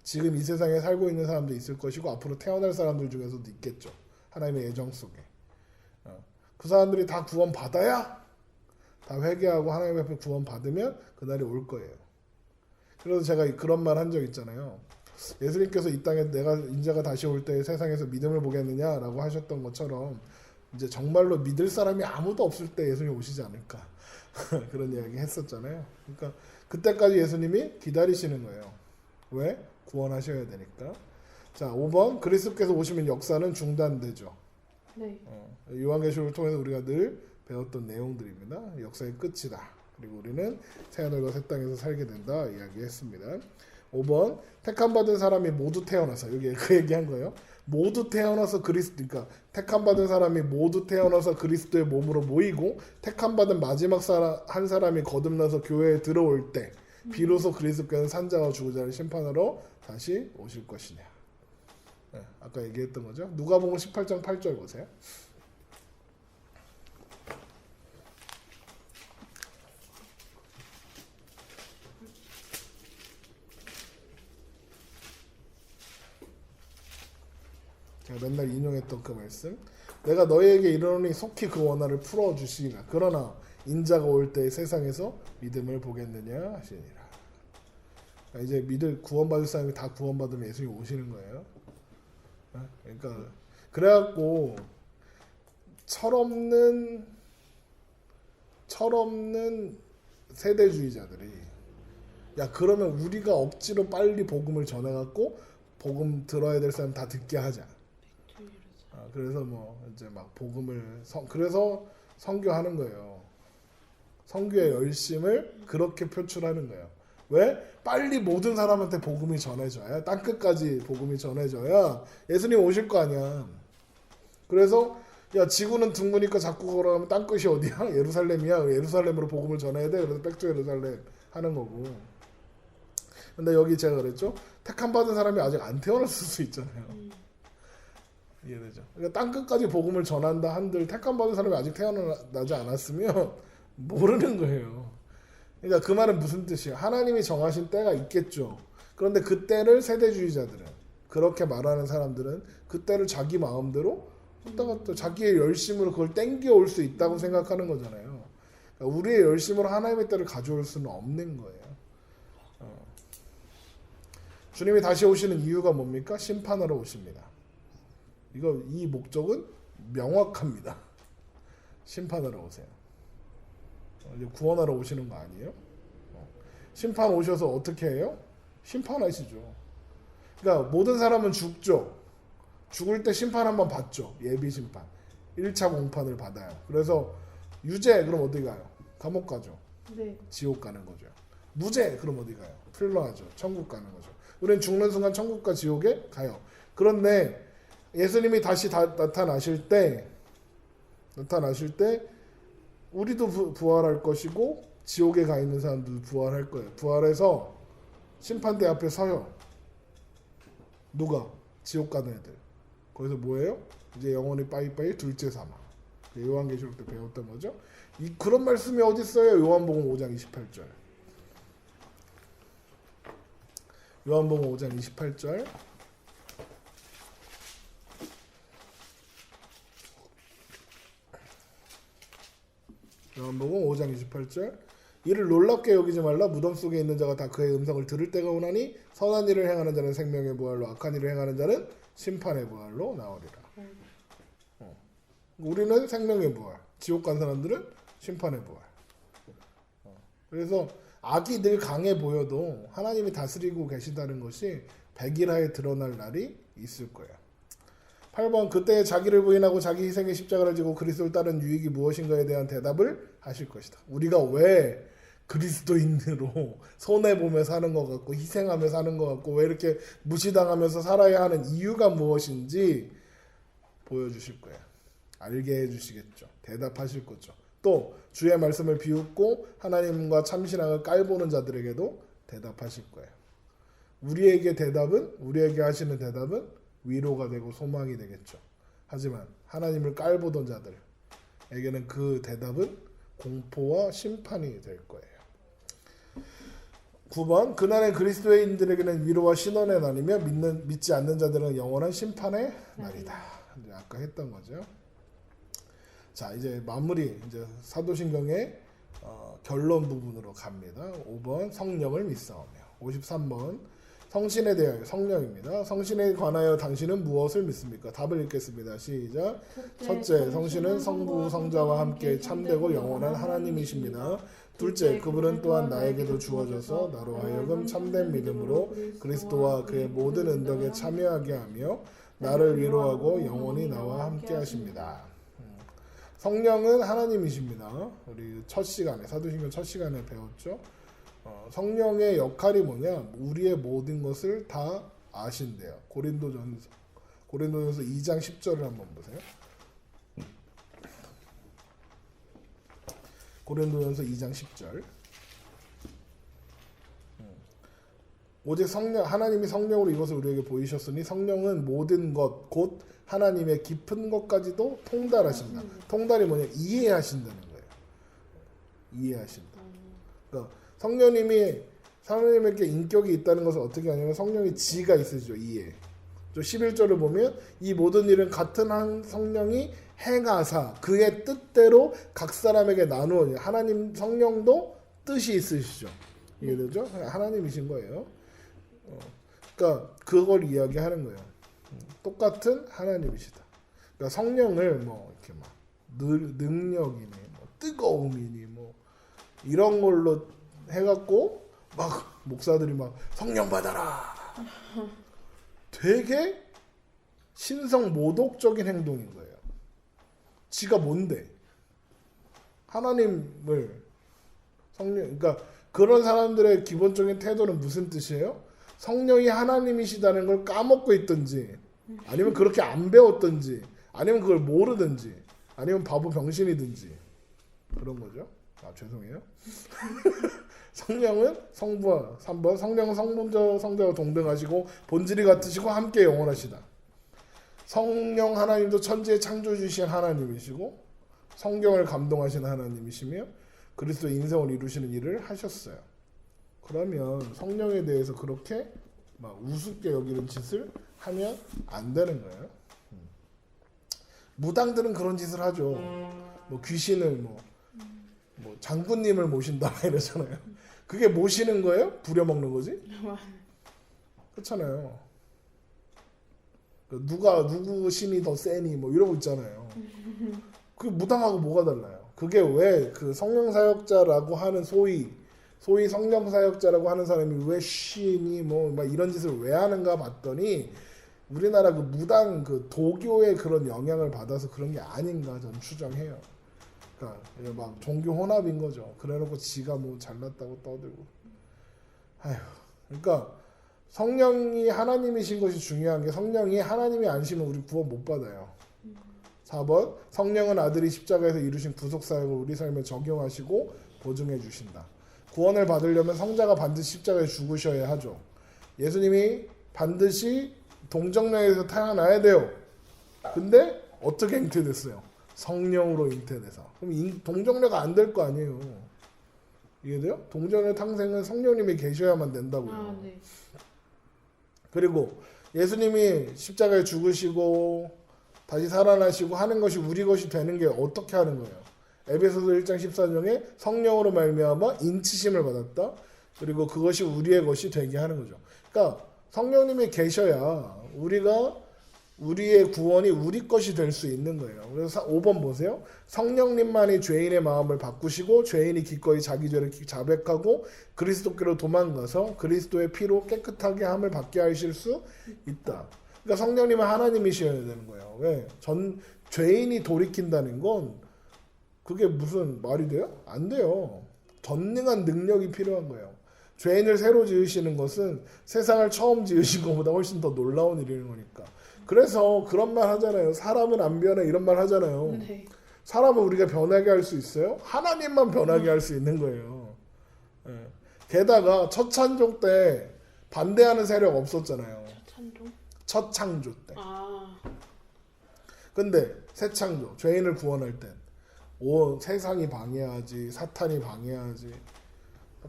지금 이 세상에 살고 있는 사람도 있을 것이고 앞으로 태어날 사람들 중에서도 있겠죠. 하나님의 예정 속에. 그 사람들이 다 구원받아야 다 회개하고 하나님 앞에 구원받으면 그날이 올 거예요. 그래서 제가 그런 말 한 적 있잖아요. 예수님께서 이 땅에 내가 인자가 다시 올 때 세상에서 믿음을 보겠느냐라고 하셨던 것처럼 이제 정말로 믿을 사람이 아무도 없을 때 예수님 오시지 않을까 그런 이야기 했었잖아요. 그러니까 그때까지 예수님이 기다리시는 거예요. 왜? 구원하셔야 되니까. 자, 5번 그리스도께서 오시면 역사는 중단되죠. 네. 요한계시록을 통해서 우리가 늘 배웠던 내용들입니다. 역사의 끝이다. 그리고 우리는 새하늘과 새 땅에서 살게 된다 이야기했습니다. 5번 택함받은 사람이 모두 태어나서 여기 그 얘기한 거예요. 모두 태어나서 그러니까 택함받은 사람이 모두 태어나서 그리스도의 몸으로 모이고 택함받은 마지막 한 사람이 거듭나서 교회에 들어올 때 비로소 그리스도께서는 산자와 죽은 심판하러 다시 오실 것이냐. 네, 아까 얘기했던 거죠. 누가복음 18장 8절 보세요. 제가 맨날 인용했던 그 말씀. 내가 너희에게 이르노니 속히 그 원한을 풀어주시리라. 그러나 인자가 올 때 세상에서 믿음을 보겠느냐 하시니라. 이제 구원받을 사람이 다 구원받으면 예수님이 오시는 거예요. 그러니까 그래갖고 철없는 세대주의자들이 야 그러면 우리가 억지로 빨리 복음을 전해갖고 복음 들어야 될 사람 다 듣게 하자. 그래서 뭐 이제 막 복음을 그래서 선교하는 거예요. 선교의 열심을 그렇게 표출하는 거예요. 왜? 빨리 모든 사람한테 복음이 전해져야 땅끝까지 복음이 전해져야 예수님 오실 거 아니야. 그래서 야 지구는 둥그니까 자꾸 걸어가면 땅끝이 어디야? 예루살렘이야. 예루살렘으로 복음을 전해야 돼. 그래서 백조 예루살렘 하는 거고. 근데 여기 제가 그랬죠. 택함 받은 사람이 아직 안 태어났을 수 있잖아요. 이해되죠? 그러니까 땅끝까지 복음을 전한다 한들 택함 받은 사람이 아직 태어나지 않았으면 모르는 거예요. 그러니까 그 말은 무슨 뜻이에요? 하나님이 정하신 때가 있겠죠. 그런데 그 때를 세대주의자들은 그렇게 말하는 사람들은 그 때를 자기 마음대로 또 자기의 열심으로 그걸 땡겨올 수 있다고 생각하는 거잖아요. 그러니까 우리의 열심으로 하나님의 때를 가져올 수는 없는 거예요. 주님이 다시 오시는 이유가 뭡니까? 심판하러 오십니다. 이 목적은 명확합니다. 심판하러 오세요. 이제 구원하러 오시는 거 아니에요? 심판 오셔서 어떻게 해요? 심판하시죠. 그러니까 모든 사람은 죽죠. 죽을 때 심판 한번 받죠. 예비 심판. 1차 공판을 받아요. 그래서 유죄 그럼 어디 가요? 감옥 가죠. 네. 지옥 가는 거죠. 무죄 그럼 어디 가요? 풀러하죠. 천국 가는 거죠. 우리는 죽는 순간 천국과 지옥에 가요. 그런데 예수님이 다시 나타나실 때 나타나실 때 우리도 부활할 것이고 지옥에 가 있는 사람들도 부활할 거예요. 부활해서 심판대 앞에 서요. 누가? 지옥 가는 애들. 거기서 뭐예요? 이제 영원히 빠이빠이 둘째 사망. 요한계시록 때 배웠던 거죠. 그런 말씀이 어디 있어요? 요한복음 5장 28절. 요한복음 5장 28절. 요한복음 5장 28절. 이를 놀랍게 여기지 말라. 무덤 속에 있는 자가 다 그의 음성을 들을 때가 오나니 선한 일을 행하는 자는 생명의 부활로 악한 일을 행하는 자는 심판의 부활로 나오리라. 우리는 생명의 부활, 지옥 간 사람들은 심판의 부활. 그래서 악이 늘 강해 보여도 하나님이 다스리고 계신다는 것이 백일하에 드러날 날이 있을 거예요. 8번 그때 자기를 부인하고 자기 희생의 십자가를 지고 그리스도를 따른 유익이 무엇인가에 대한 대답을 하실 것이다. 우리가 왜 그리스도인으로 손해보며 사는 것 같고 희생하며 사는 것 같고 왜 이렇게 무시당하면서 살아야 하는 이유가 무엇인지 보여주실 거예요. 알게 해주시겠죠. 대답하실 거죠. 또 주의 말씀을 비웃고 하나님과 참신앙을 깔보는 자들에게도 대답하실 거예요. 우리에게 하시는 대답은 위로가 되고 소망이 되겠죠. 하지만 하나님을 깔보던 자들에게는 그 대답은 공포와 심판이 될 거예요. 9번 그날의 그리스도인들에게는 위로와 신원의 날이며 믿지 않는 자들은 영원한 심판의 날이다. 이제 아까 했던 거죠. 자 이제 마무리 이제 사도신경의 결론 부분으로 갑니다. 5번 성령을 믿사오며 53번 성신에 대하여 성령입니다. 성신에 관하여 당신은 무엇을 믿습니까? 답을 읽겠습니다. 시작. 첫째, 성신은 성부, 성자와 함께 참되고 영원한 하나님이십니다. 둘째, 그분은 또한 나에게도 주어져서 나로 하여금 참된 믿음으로 그리스도와 그의 모든 은덕에 참여하게 하며 나를 위로하고 영원히 나와 함께 하십니다. 성령은 하나님이십니다. 우리 첫 시간에 사도신경 첫 시간에 배웠죠. 성령의 역할이 뭐냐? 우리의 모든 것을 다 아신대요. 고린도전서 2장 10절을 한번 보세요. 고린도전서 2장 10절. 오직 성령 하나님이 성령으로 이것을 우리에게 보이셨으니 성령은 모든 것 곧 하나님의 깊은 것까지도 통달하신다. 통달이 뭐냐? 이해하신다는 거예요. 이해하신다. 그러니까 성령님이 하나님에게 인격이 있다는 것을 어떻게 하냐면 성령의 지가 있으시죠. 이해. 11절을 보면 이 모든 일은 같은 한 성령이 행하사 그의 뜻대로 각 사람에게 나누어. 하나님 성령도 뜻이 있으시죠. 이해되죠? 하나님이신 거예요. 그러니까 그걸 이야기하는 거예요. 똑같은 하나님이시다. 그러니까 성령을 뭐 이렇게 막 능력이니 뭐 뜨거움이니 뭐 이런 걸로 해갖고 막 목사들이 막 성령 받아라. 되게 신성 모독적인 행동인 거예요. 지가 뭔데? 하나님을 성령, 그러니까 그런 사람들의 기본적인 태도는 무슨 뜻이에요? 성령이 하나님이시다는 걸 까먹고 있든지, 아니면 그렇게 안 배웠든지, 아니면 그걸 모르든지, 아니면 바보 병신이든지 그런 거죠. 아 죄송해요. 성령은 성부와 3번 성령은 성자와 동등하시고 본질이 같으시고 함께 영원하시다. 성령 하나님도 천지의 창조주신 하나님이시고 성경을 감동하시는 하나님이시며 그리스도의 인성을 이루시는 일을 하셨어요. 그러면 성령에 대해서 그렇게 막 우습게 여기는 짓을 하면 안 되는 거예요. 무당들은 그런 짓을 하죠. 뭐 귀신을 뭐 장군님을 모신다 이러잖아요. 그게 모시는 거예요? 부려먹는 거지? 그렇잖아요. 누구 신이 더 세니 뭐 이러고 있잖아요. 그게 무당하고 뭐가 달라요? 그게 왜 그 성령 사역자라고 하는 소위 성령 사역자라고 하는 사람이 왜 신이 뭐 막 이런 짓을 왜 하는가 봤더니 우리나라 그 무당 그 도교의 그런 영향을 받아서 그런 게 아닌가 저는 추정해요. 그러니까 막 종교 혼합인 거죠. 그래놓고 지가 뭐 잘났다고 떠들고. 아휴. 그러니까 성령이 하나님이신 것이 중요한 게 성령이 하나님이 아니시면 우리 구원 못 받아요. 4번 성령은 아들이 십자가에서 이루신 구속사역을 우리 삶에 적용하시고 보증해 주신다. 구원을 받으려면 성자가 반드시 십자가에 죽으셔야 하죠. 예수님이 반드시 동정녀에서 태어나야 돼요. 근데 어떻게 잉태됐어요? 성령으로 잉태돼서. 그럼 동정녀가 안 될 거 아니에요. 이해돼요? 동정녀 탕생은 성령님이 계셔야만 된다고요. 아, 네. 그리고 예수님이 십자가에 죽으시고 다시 살아나시고 하는 것이 우리 것이 되는 게 어떻게 하는 거예요? 에베소서 1장 14절에 성령으로 말미암아 인치심을 받았다. 그리고 그것이 우리의 것이 되게 하는 거죠. 그러니까 성령님이 계셔야 우리의 구원이 우리 것이 될 수 있는 거예요. 그래서 5번 보세요. 성령님만이 죄인의 마음을 바꾸시고 죄인이 기꺼이 자기 죄를 자백하고 그리스도께로 도망가서 그리스도의 피로 깨끗하게 함을 받게 하실 수 있다. 그러니까 성령님은 하나님이셔야 되는 거예요. 왜? 죄인이 돌이킨다는 건 그게 무슨 말이 돼요? 안 돼요. 전능한 능력이 필요한 거예요. 죄인을 새로 지으시는 것은 세상을 처음 지으신 것보다 훨씬 더 놀라운 일인 거니까. 그래서 그런 말 하잖아요. 사람은 안 변해 이런 말 하잖아요. 네. 사람은 우리가 변하게 할 수 있어요? 하나님만 변하게 할 수 있는 거예요. 예. 게다가 첫 찬조 때 반대하는 세력 없었잖아요. 찬종? 첫 창조 때. 아, 근데 새 창조, 죄인을 구원할 땐 세상이 방해하지, 사탄이 방해하지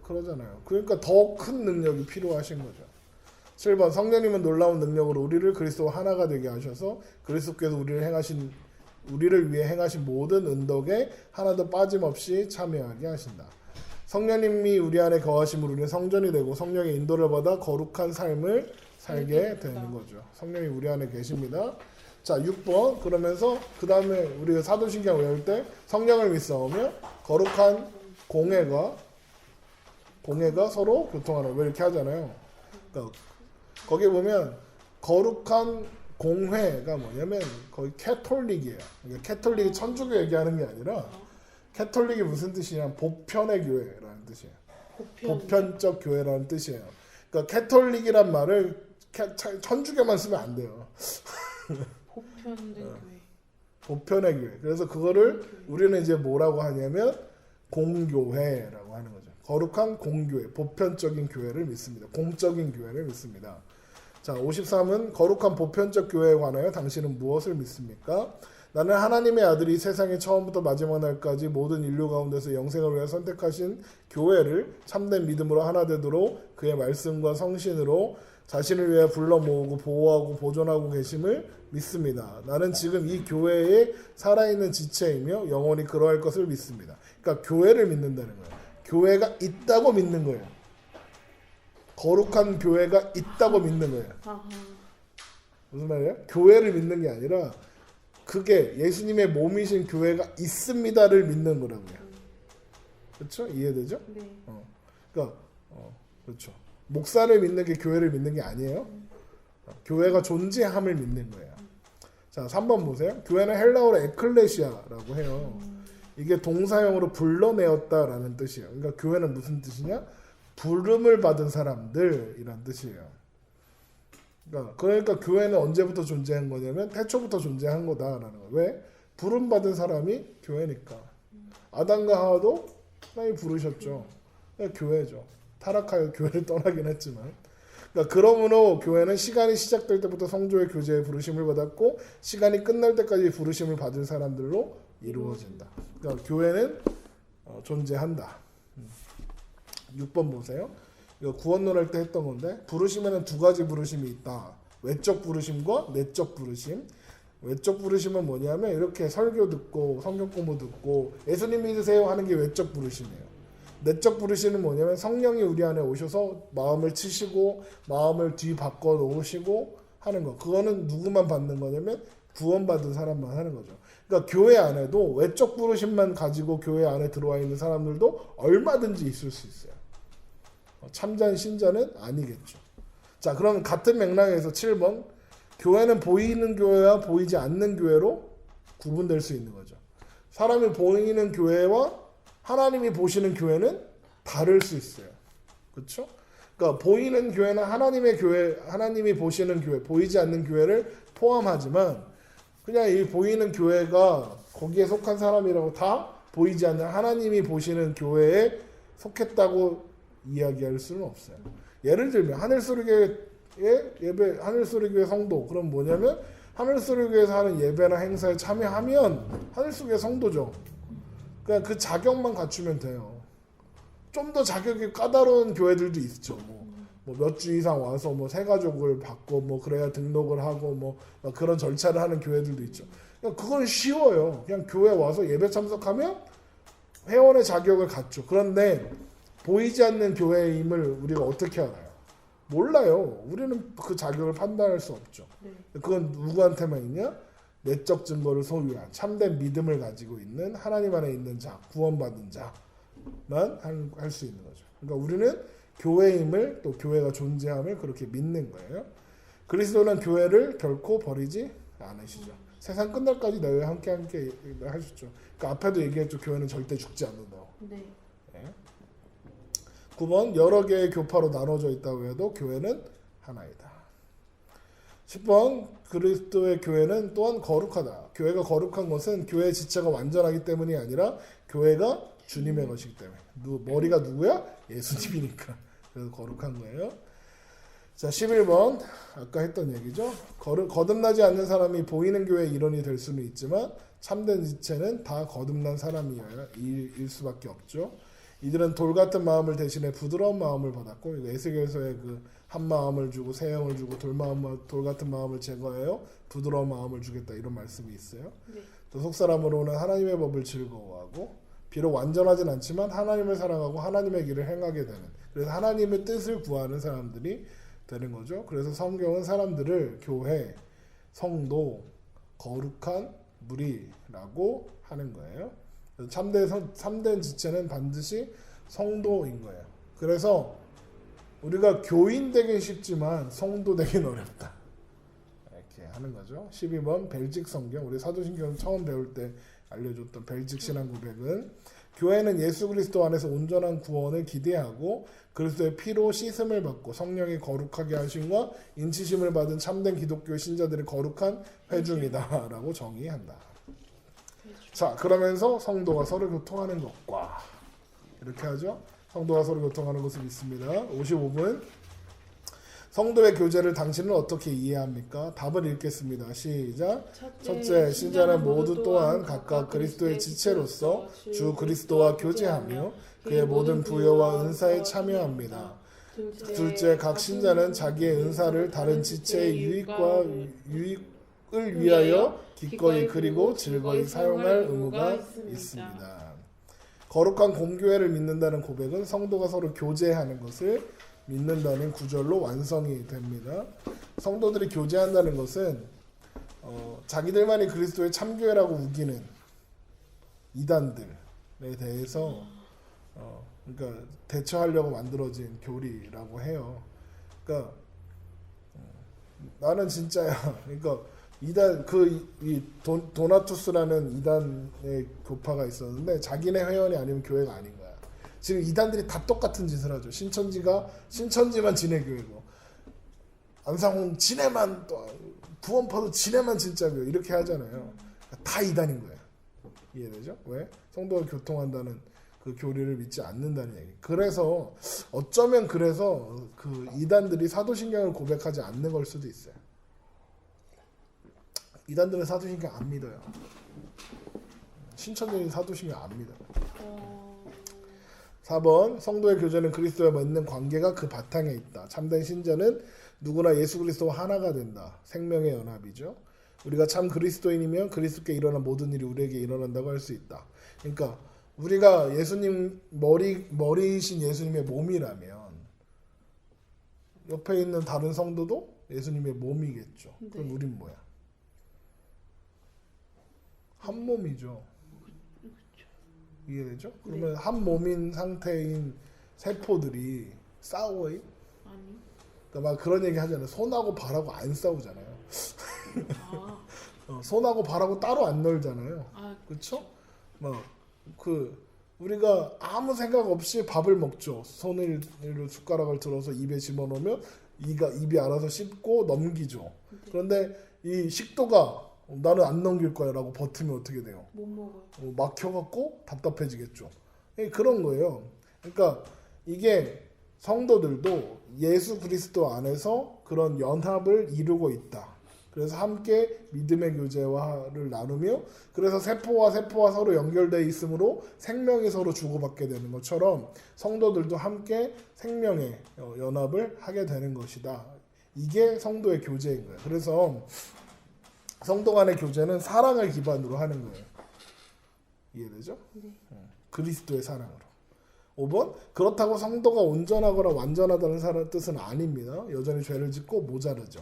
그러잖아요. 그러니까 더 큰 능력이 필요하신 거죠. 7번 성령님은 놀라운 능력으로 우리를 그리스도와 하나가 되게 하셔서 그리스도께서 우리를 위해 행하신 모든 은덕에 하나도 빠짐없이 참여하게 하신다. 성령님이 우리 안에 거하심으로 우리는 성전이 되고 성령의 인도를 받아 거룩한 삶을 살게 되는 거죠. 성령이 우리 안에 계십니다. 자, 6번 그러면서 그 다음에 우리가 사도신경 외울 때 성령을 믿사오며 거룩한 공회가 서로 교통하는 왜 이렇게 하잖아요. 그러니까 거기 보면 거룩한 공회가 뭐냐면 거의 캐톨릭이에요. 그러니까 캐톨릭이 천주교 얘기하는 게 아니라 캐톨릭이 무슨 뜻이냐? 보편의 교회라는 뜻이에요. 보편적 교회라는 뜻이에요. 그러니까 캐톨릭이란 말을 천주교만 쓰면 안 돼요. 보편된 교회. 보편의 교회. 그래서 그거를 우리는 이제 뭐라고 하냐면 공교회라고 하는 거죠. 거룩한 공교회, 보편적인 교회를 믿습니다. 공적인 교회를 믿습니다. 자, 53은 거룩한 보편적 교회에 관하여 당신은 무엇을 믿습니까? 나는 하나님의 아들이 세상의 처음부터 마지막 날까지 모든 인류 가운데서 영생을 위해 선택하신 교회를 참된 믿음으로 하나 되도록 그의 말씀과 성신으로 자신을 위해 불러 모으고 보호하고 보존하고 계심을 믿습니다. 나는 지금 이 교회에 살아있는 지체이며 영원히 그러할 것을 믿습니다. 그러니까 교회를 믿는다는 거예요. 교회가 있다고 믿는 거예요. 거룩한 교회가 있다고 믿는 거예요. 아하. 무슨 말이에요? 교회를 믿는 게 아니라 그게 예수님의 몸이신 교회가 있습니다를 믿는 거라고요. 그렇죠? 이해되죠? 네. 그러니까 그렇죠. 목사를 믿는 게 교회를 믿는 게 아니에요. 교회가 존재함을 믿는 거예요. 자, 3번 보세요. 교회는 헬라어로 에클레시아라고 해요. 이게 동사형으로 불러내었다라는 뜻이에요. 그러니까 교회는 무슨 뜻이냐? 부름을 받은 사람들이란 뜻이에요. 그러니까 교회는 언제부터 존재한 거냐면 태초부터 존재한 거다라는 거예요. 왜? 부름 받은 사람이 교회니까. 아담과 하와도 하나님이 부르셨죠. 그러니까 교회죠. 타락하여 교회를 떠나긴 했지만. 그러니까 그러므로 교회는 시간이 시작될 때부터 성조의 교제에 부르심을 받았고 시간이 끝날 때까지 부르심을 받은 사람들로 이루어진다. 그러니까 교회는 존재한다. 6번 보세요. 이거 구원론 할 때 했던 건데 부르심에는 두 가지 부르심이 있다. 외적 부르심과 내적 부르심. 외적 부르심은 뭐냐면 이렇게 설교 듣고 성경 공부 듣고 예수님 믿으세요 하는 게 외적 부르심이에요. 내적 부르심은 뭐냐면 성령이 우리 안에 오셔서 마음을 치시고 마음을 뒤바꿔 놓으시고 하는 거. 그거는 누구만 받는 거냐면 구원받은 사람만 하는 거죠. 그러니까 교회 안에도 외적 부르심만 가지고 교회 안에 들어와 있는 사람들도 얼마든지 있을 수 있어요. 참된 신자는 아니겠죠. 자, 그럼 같은 맥락에서 7번 교회는 보이는 교회와 보이지 않는 교회로 구분될 수 있는 거죠. 사람이 보이는 교회와 하나님이 보시는 교회는 다를 수 있어요. 그렇죠? 그러니까 보이는 교회는 하나님의 교회, 하나님이 보시는 교회, 보이지 않는 교회를 포함하지만 그냥 이 보이는 교회가 거기에 속한 사람이라고 다 보이지 않는 하나님이 보시는 교회에 속했다고 이야기할 수는 없어요. 예를 들면 하늘소리교회 예배, 하늘소리교회 성도, 그럼 뭐냐면 하늘소리교회에서 하는 예배나 행사에 참여하면 하늘소리교회 성도죠. 그냥 그 자격만 갖추면 돼요. 좀 더 자격이 까다로운 교회들도 있죠. 뭐 몇 주 이상 와서 뭐 새가족을 받고 뭐 그래야 등록을 하고 뭐 그런 절차를 하는 교회들도 있죠. 그건 쉬워요. 그냥 교회 와서 예배 참석하면 회원의 자격을 갖죠. 그런데 보이지 않는 교회임을 우리가 어떻게 알아요? 몰라요. 우리는 그 자격을 판단할 수 없죠. 그건 누구한테만 있냐? 내적 증거를 소유한 참된 믿음을 가지고 있는 하나님 안에 있는 자, 구원받은 자만 할 수 있는 거죠. 그러니까 우리는 교회임을, 또 교회가 존재함을 그렇게 믿는 거예요. 그리스도는 교회를 결코 버리지 않으시죠. 세상 끝날까지 너희와 함께 하시죠. 그러니까 앞에도 얘기했죠. 교회는 절대 죽지 않는다고. 네. 9번 여러 개의 교파로 나눠져 있다고 해도 교회는 하나이다. 10번 그리스도의 교회는 또한 거룩하다. 교회가 거룩한 것은 교회의 지체가 완전하기 때문이 아니라 교회가 주님의 것이기 때문에. 머리가 누구야? 예수님이니까. 그래서 거룩한 거예요. 자, 11번 아까 했던 얘기죠. 거듭나지 않는 사람이 보이는 교회의 일원이 될 수는 있지만 참된 지체는 다 거듭난 사람이어야 일 수밖에 없죠. 이들은 돌 같은 마음을 대신에 부드러운 마음을 받았고, 이거 에스겔서의 그 한 마음을 주고 새 영을 주고 돌 같은 마음을 제거하여 부드러운 마음을 주겠다, 이런 말씀이 있어요. 네. 또 속사람으로는 하나님의 법을 즐거워하고 비록 완전하진 않지만 하나님을 사랑하고 하나님의 길을 행하게 되는, 그래서 하나님의 뜻을 구하는 사람들이 되는 거죠. 그래서 성경은 사람들을 교회, 성도, 거룩한 무리라고 하는 거예요. 참된 지체는 반드시 성도인 거예요. 그래서 우리가 교인 되긴 쉽지만 성도 되긴 어렵다, 이렇게 하는 거죠. 12번 벨직 성경, 우리 사도신경 처음 배울 때 알려줬던 벨직 신앙 고백은 교회는 예수 그리스도 안에서 온전한 구원을 기대하고 그리스도의 피로 씻음을 받고 성령이 거룩하게 하심과 인치심을 받은 참된 기독교 신자들의 거룩한 회중이다 라고 정의한다. 자, 그러면서 성도가 서로 교통하는 것과, 이렇게 하죠. 성도가 서로 교통하는 것을 믿습니다. 55분 성도의 교제를 당신은 어떻게 이해합니까? 답을 읽겠습니다. 시작. 첫째, 신자는 모두 또한 각각 그리스도의 지체로서 주 그리스도와 교제하며 그의 모든 부여와 은사에 참여합니다. 둘째, 각 신자는 자기의 은사를 다른 지체의 유익을 위하여 기꺼이 그리고 즐거이 사용할 의무가 있습니다. 거룩한 공교회를 믿는다는 고백은 성도가 서로 교제하는 것을 믿는다는 구절로 완성이 됩니다. 성도들이 교제한다는 것은 자기들만이 그리스도의 참교회라고 우기는 이단들에 대해서 그러니까 대처하려고 만들어진 교리라고 해요. 그러니까 나는 진짜야. 그러니까 이단 이 도나투스라는 이단의 교파가 있었는데 자기네 회원이 아니면 교회가 아닌 거야. 지금 이단들이 다 똑같은 짓을 하죠. 신천지만 지네 교회고, 안상홍 지네만, 또 구원파도 지네만 진짜 교회, 이렇게 하잖아요. 다 이단인 거예요. 이해되죠? 왜? 성도가 교통한다는 그 교리를 믿지 않는다는 얘기. 그래서 어쩌면 그래서 그 이단들이 사도신경을 고백하지 않는 걸 수도 있어요. 이단들은 사도신경 안 믿어요. 신천지는 사도신경 안 믿어요. 4번 성도의 교제는 그리스도와 맺는 관계가 그 바탕에 있다. 참된 신자는 누구나 예수 그리스도와 하나가 된다. 생명의 연합이죠. 우리가 참 그리스도인이면 그리스도께 일어난 모든 일이 우리에게 일어난다고 할 수 있다. 그러니까 우리가 예수님 머리이신 예수님의 몸이라면 옆에 있는 다른 성도도 예수님의 몸이겠죠. 그럼 네. 우린 뭐야? 한 몸이죠. 이해되죠? 그러면 한 몸인 상태인 세포들이 싸워요? 아니. 그러니까 막 그런 얘기 하잖아요. 손하고 발하고 안 싸우잖아요. 손하고 발하고 따로 안 놀잖아요. 그렇죠? 우리가 아무 생각 없이 밥을 먹죠. 손을 숟가락을 들어서 입에 집어넣으면 입이 알아서 씹고 넘기죠. 그런데 이 식도가 나는 안 넘길 거야 라고 버티면 어떻게 돼요? 못 먹어요. 막혀갖고 답답해지겠죠. 그런 거예요. 그러니까 이게 성도들도 예수 그리스도 안에서 그런 연합을 이루고 있다. 그래서 함께 믿음의 교제를 나누며 그래서 세포와 세포와 서로 연결되어 있으므로 생명이 서로 주고받게 되는 것처럼 성도들도 함께 생명의 연합을 하게 되는 것이다. 이게 성도의 교제인 거예요. 그래서 성도 간의 교제는 사랑을 기반으로 하는 거예요. 이해되죠? 네. 그리스도의 사랑으로. 5번 그렇다고 성도가 온전하거나 완전하다는 뜻은 아닙니다. 여전히 죄를 짓고 모자르죠.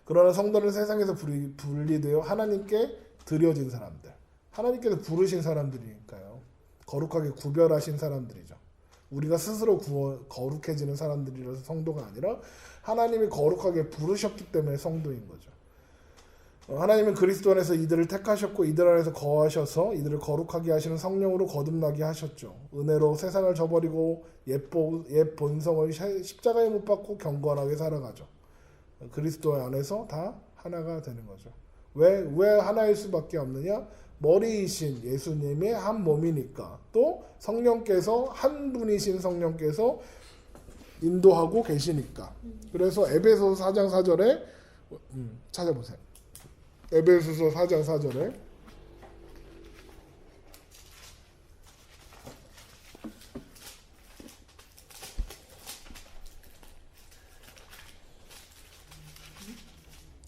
그러나 성도는 세상에서 분리되어 하나님께 드려진 사람들, 하나님께서 부르신 사람들이니까요. 거룩하게 구별하신 사람들이죠. 우리가 스스로 거룩해지는 사람들이라서 성도가 아니라 하나님이 거룩하게 부르셨기 때문에 성도인 거죠. 하나님은 그리스도 안에서 이들을 택하셨고 이들 안에서 거하셔서 이들을 거룩하게 하시는 성령으로 거듭나게 하셨죠. 은혜로 세상을 저버리고 옛 본성을 십자가에 못 박고 경건하게 살아가죠. 그리스도 안에서 다 하나가 되는 거죠. 왜 하나일 수밖에 없느냐? 머리이신 예수님의 한 몸이니까. 또 성령께서 한 분이신 성령께서 인도하고 계시니까. 그래서 에베소서 4장 4절에 찾아보세요. 에베소서 4장 4절에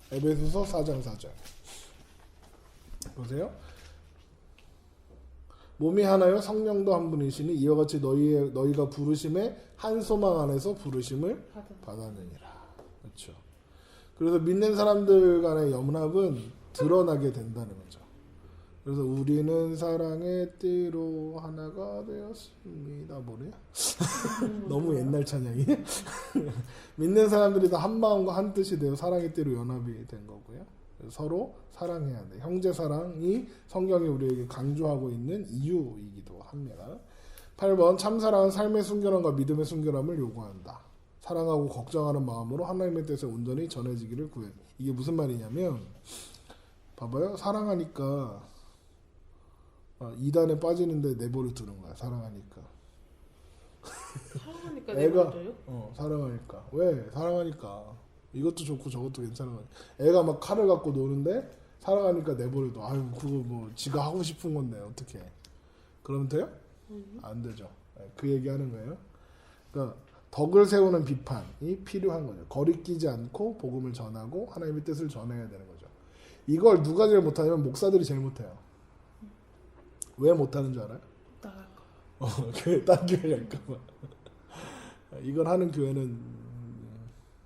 에베소서 4장 4절 보세요. 몸이 하나요 성령도 한 분이시니 이와 같이 너희가 부르심의 한 소망 안에서 부르심을 받았느니라. 그렇죠. 그래서 믿는 사람들 간의 연합은 드러나게 된다는 거죠. 그래서 우리는 사랑의 띠로 하나가 되었습니다. 뭐래요? 너무 옛날 찬양이에요. 믿는 사람들이 다 한 마음과 한 뜻이 되어 사랑의 띠로 연합이 된 거고요. 서로 사랑해야 돼. 형제 사랑이 성경이 우리에게 강조하고 있는 이유이기도 합니다. 8번 참사랑은 삶의 순결함과 믿음의 순결함을 요구한다. 사랑하고 걱정하는 마음으로 하나님의 뜻에 온전히 전해지기를 구해. 이게 무슨 말이냐면 봐봐요. 사랑하니까 이단에 빠지는데 내버려 두는 거야. 사랑하니까. 사랑하니까 내버려둬요? 사랑하니까. 왜? 사랑하니까. 이것도 좋고 저것도 괜찮아. 애가 막 칼을 갖고 노는데 사랑하니까 내버려둬. 아유 그거 뭐 지가 하고 싶은 건데 어떻게? 그러면 돼요? 안 되죠. 그 얘기하는 거예요. 그러니까 덕을 세우는 비판이 필요한 거죠. 거리끼지 않고 복음을 전하고 하나님의 뜻을 전해야 되는 거죠. 이걸 누가 제일 못하냐면 목사들이 제일 못해요. 왜 못하는 줄 알아요? 나갈 거. 딴 교회 갈까 봐. 이걸 하는 교회는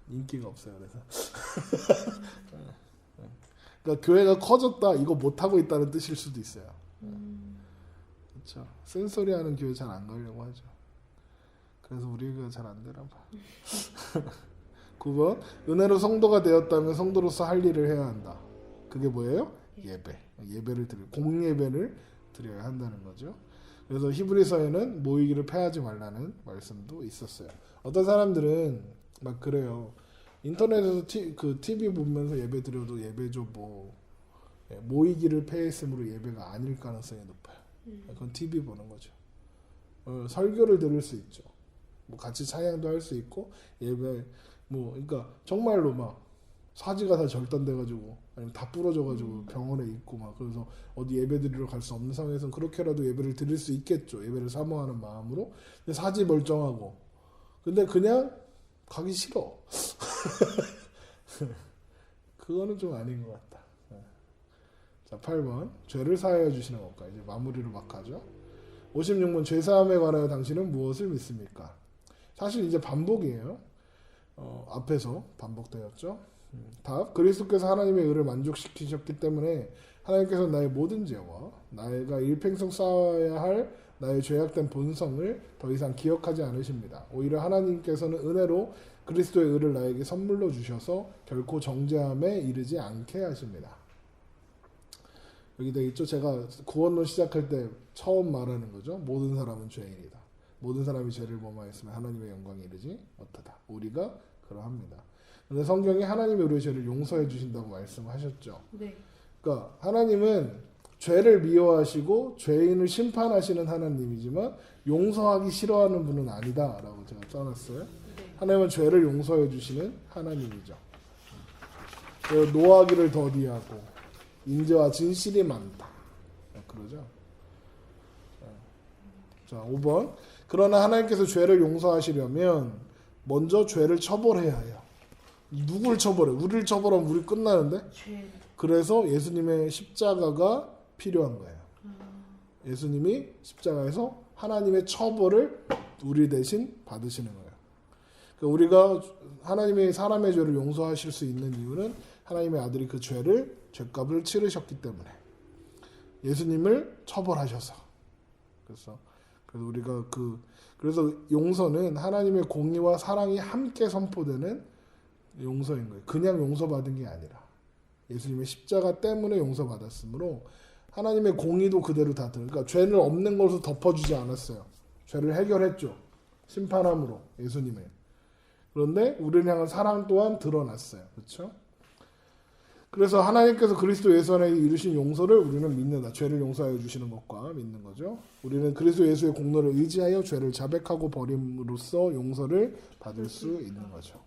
인기가 없어요. 그래서 그러니까 교회가 커졌다 이거 못하고 있다는 뜻일 수도 있어요. 그렇죠. 쓴소리 하는 교회 잘 안 가려고 하죠. 그래서 우리 교회가 잘 안 되나 봐. 9번 은혜로 성도가 되었다면 성도로서 할 일을 해야 한다. 그게 뭐예요? 예배를 드려 공예배를 드려야 한다는 거죠. 그래서 히브리서에는 모이기를 패하지 말라는 말씀도 있었어요. 어떤 사람들은 막 그래요. 인터넷에서 TV 보면서 예배 드려도 예배죠 뭐 모이기를 패했으므로 예배가 아닐 가능성이 높아요. 그건 TV 보는 거죠. 설교를 들을 수 있죠. 뭐 같이 찬양도 할 수 있고 예배 뭐 그러니까 정말로 막 사지가 다 절단돼가지고 아니면 다 부러져가지고 병원에 있고 막 그래서 어디 예배 드리러 갈 수 없는 상황에서는 그렇게라도 예배를 드릴 수 있겠죠. 예배를 사모하는 마음으로. 근데 사지 멀쩡하고 근데 그냥 가기 싫어. 그거는 좀 아닌 것 같다. 자 8번 죄를 사하여 주시는 것과 이제 마무리로 막 가죠. 56번 죄사함에 관하여 당신은 무엇을 믿습니까? 사실 이제 반복이에요. 앞에서 반복되었죠. 답 그리스도께서 하나님의 의를 만족시키셨기 때문에 하나님께서 나의 모든 죄와 나가 일평생 쌓아야 할 나의 죄악된 본성을 더 이상 기억하지 않으십니다. 오히려 하나님께서는 은혜로 그리스도의 의를 나에게 선물로 주셔서 결코 정죄함에 이르지 않게 하십니다. 여기 되어 있죠. 제가 구원론 시작할 때 처음 말하는 거죠. 모든 사람은 죄인이다. 모든 사람이 죄를 범하였으면 하나님의 영광에 이르지 못하다. 우리가 그러합니다. 근데 성경이 하나님이 우리의 죄를 용서해 주신다고 말씀하셨죠. 네. 그러니까 하나님은 죄를 미워하시고 죄인을 심판하시는 하나님이지만 용서하기 싫어하는 분은 아니다라고 제가 써놨어요. 네. 하나님은 죄를 용서해 주시는 하나님이죠. 그리고 노하기를 더디하고 인자와 진실이 많다. 그러죠. 자, 5번. 그러나 하나님께서 죄를 용서하시려면 먼저 죄를 처벌해야 해요. 누굴 처벌해? 우리를 처벌하면 우리 끝나는데? 죄. 그래서 예수님의 십자가가 필요한 거예요. 예수님이 십자가에서 하나님의 처벌을 우리 대신 받으시는 거예요. 그러니까 우리가 하나님이 사람의 죄를 용서하실 수 있는 이유는 하나님의 아들이 그 죄값을 치르셨기 때문에 예수님을 처벌하셔서 그래서 우리가 그래서 용서는 하나님의 공의와 사랑이 함께 선포되는 용서인 거예요. 그냥 용서받은 게 아니라 예수님의 십자가 때문에 용서받았으므로 하나님의 공의도 그대로 다 그러니까 죄를 없는 것을 덮어주지 않았어요. 죄를 해결했죠. 심판함으로 예수님의. 그런데 우리를 향한 사랑 또한 드러났어요. 그렇죠? 그래서 하나님께서 그리스도 예수 안에 이루신 용서를 우리는 믿는다. 죄를 용서하여 주시는 것과 믿는 거죠. 우리는 그리스도 예수의 공로를 의지하여 죄를 자백하고 버림으로써 용서를 받을 수 있는 거죠.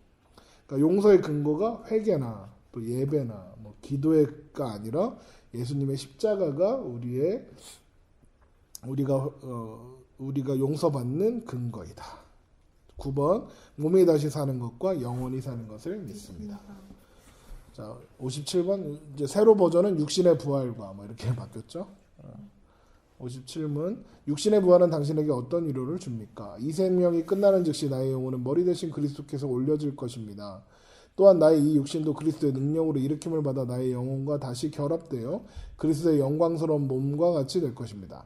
그러니까 용서의 근거가 회개나 또 예배나 뭐 기도가 아니라 예수님의 십자가가 우리가 용서받는 근거이다. 9번 몸이 다시 사는 것과 영원히 사는 것을 믿습니다. 자, 57번 이제 새로 버전은 육신의 부활과 뭐 이렇게 바뀌었죠. 57문 육신의 부활은 당신에게 어떤 위로를 줍니까? 이 생명이 끝나는 즉시 나의 영혼은 머리 대신 그리스도께서 올려질 것입니다. 또한 나의 이 육신도 그리스도의 능력으로 일으킴을 받아 나의 영혼과 다시 결합되어 그리스도의 영광스러운 몸과 같이 될 것입니다.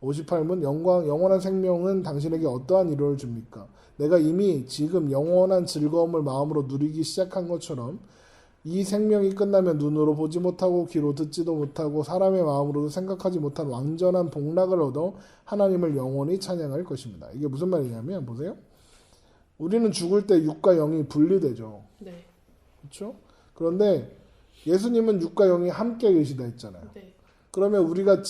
58문 영원한 생명은 당신에게 어떠한 위로를 줍니까? 내가 이미 지금 영원한 즐거움을 마음으로 누리기 시작한 것처럼 이 생명이 끝나면 눈으로 보지 못하고 귀로 듣지도 못하고 사람의 마음으로도 생각하지 못한 완전한 복락을 얻어 하나님을 영원히 찬양할 것입니다. 이게 무슨 말이냐면 보세요. 우리는 죽을 때 육과 영이 분리되죠. 네. 그렇죠? 그런데 예수님은 육과 영이 함께 계시다 했잖아요. 네. 그러면 우리가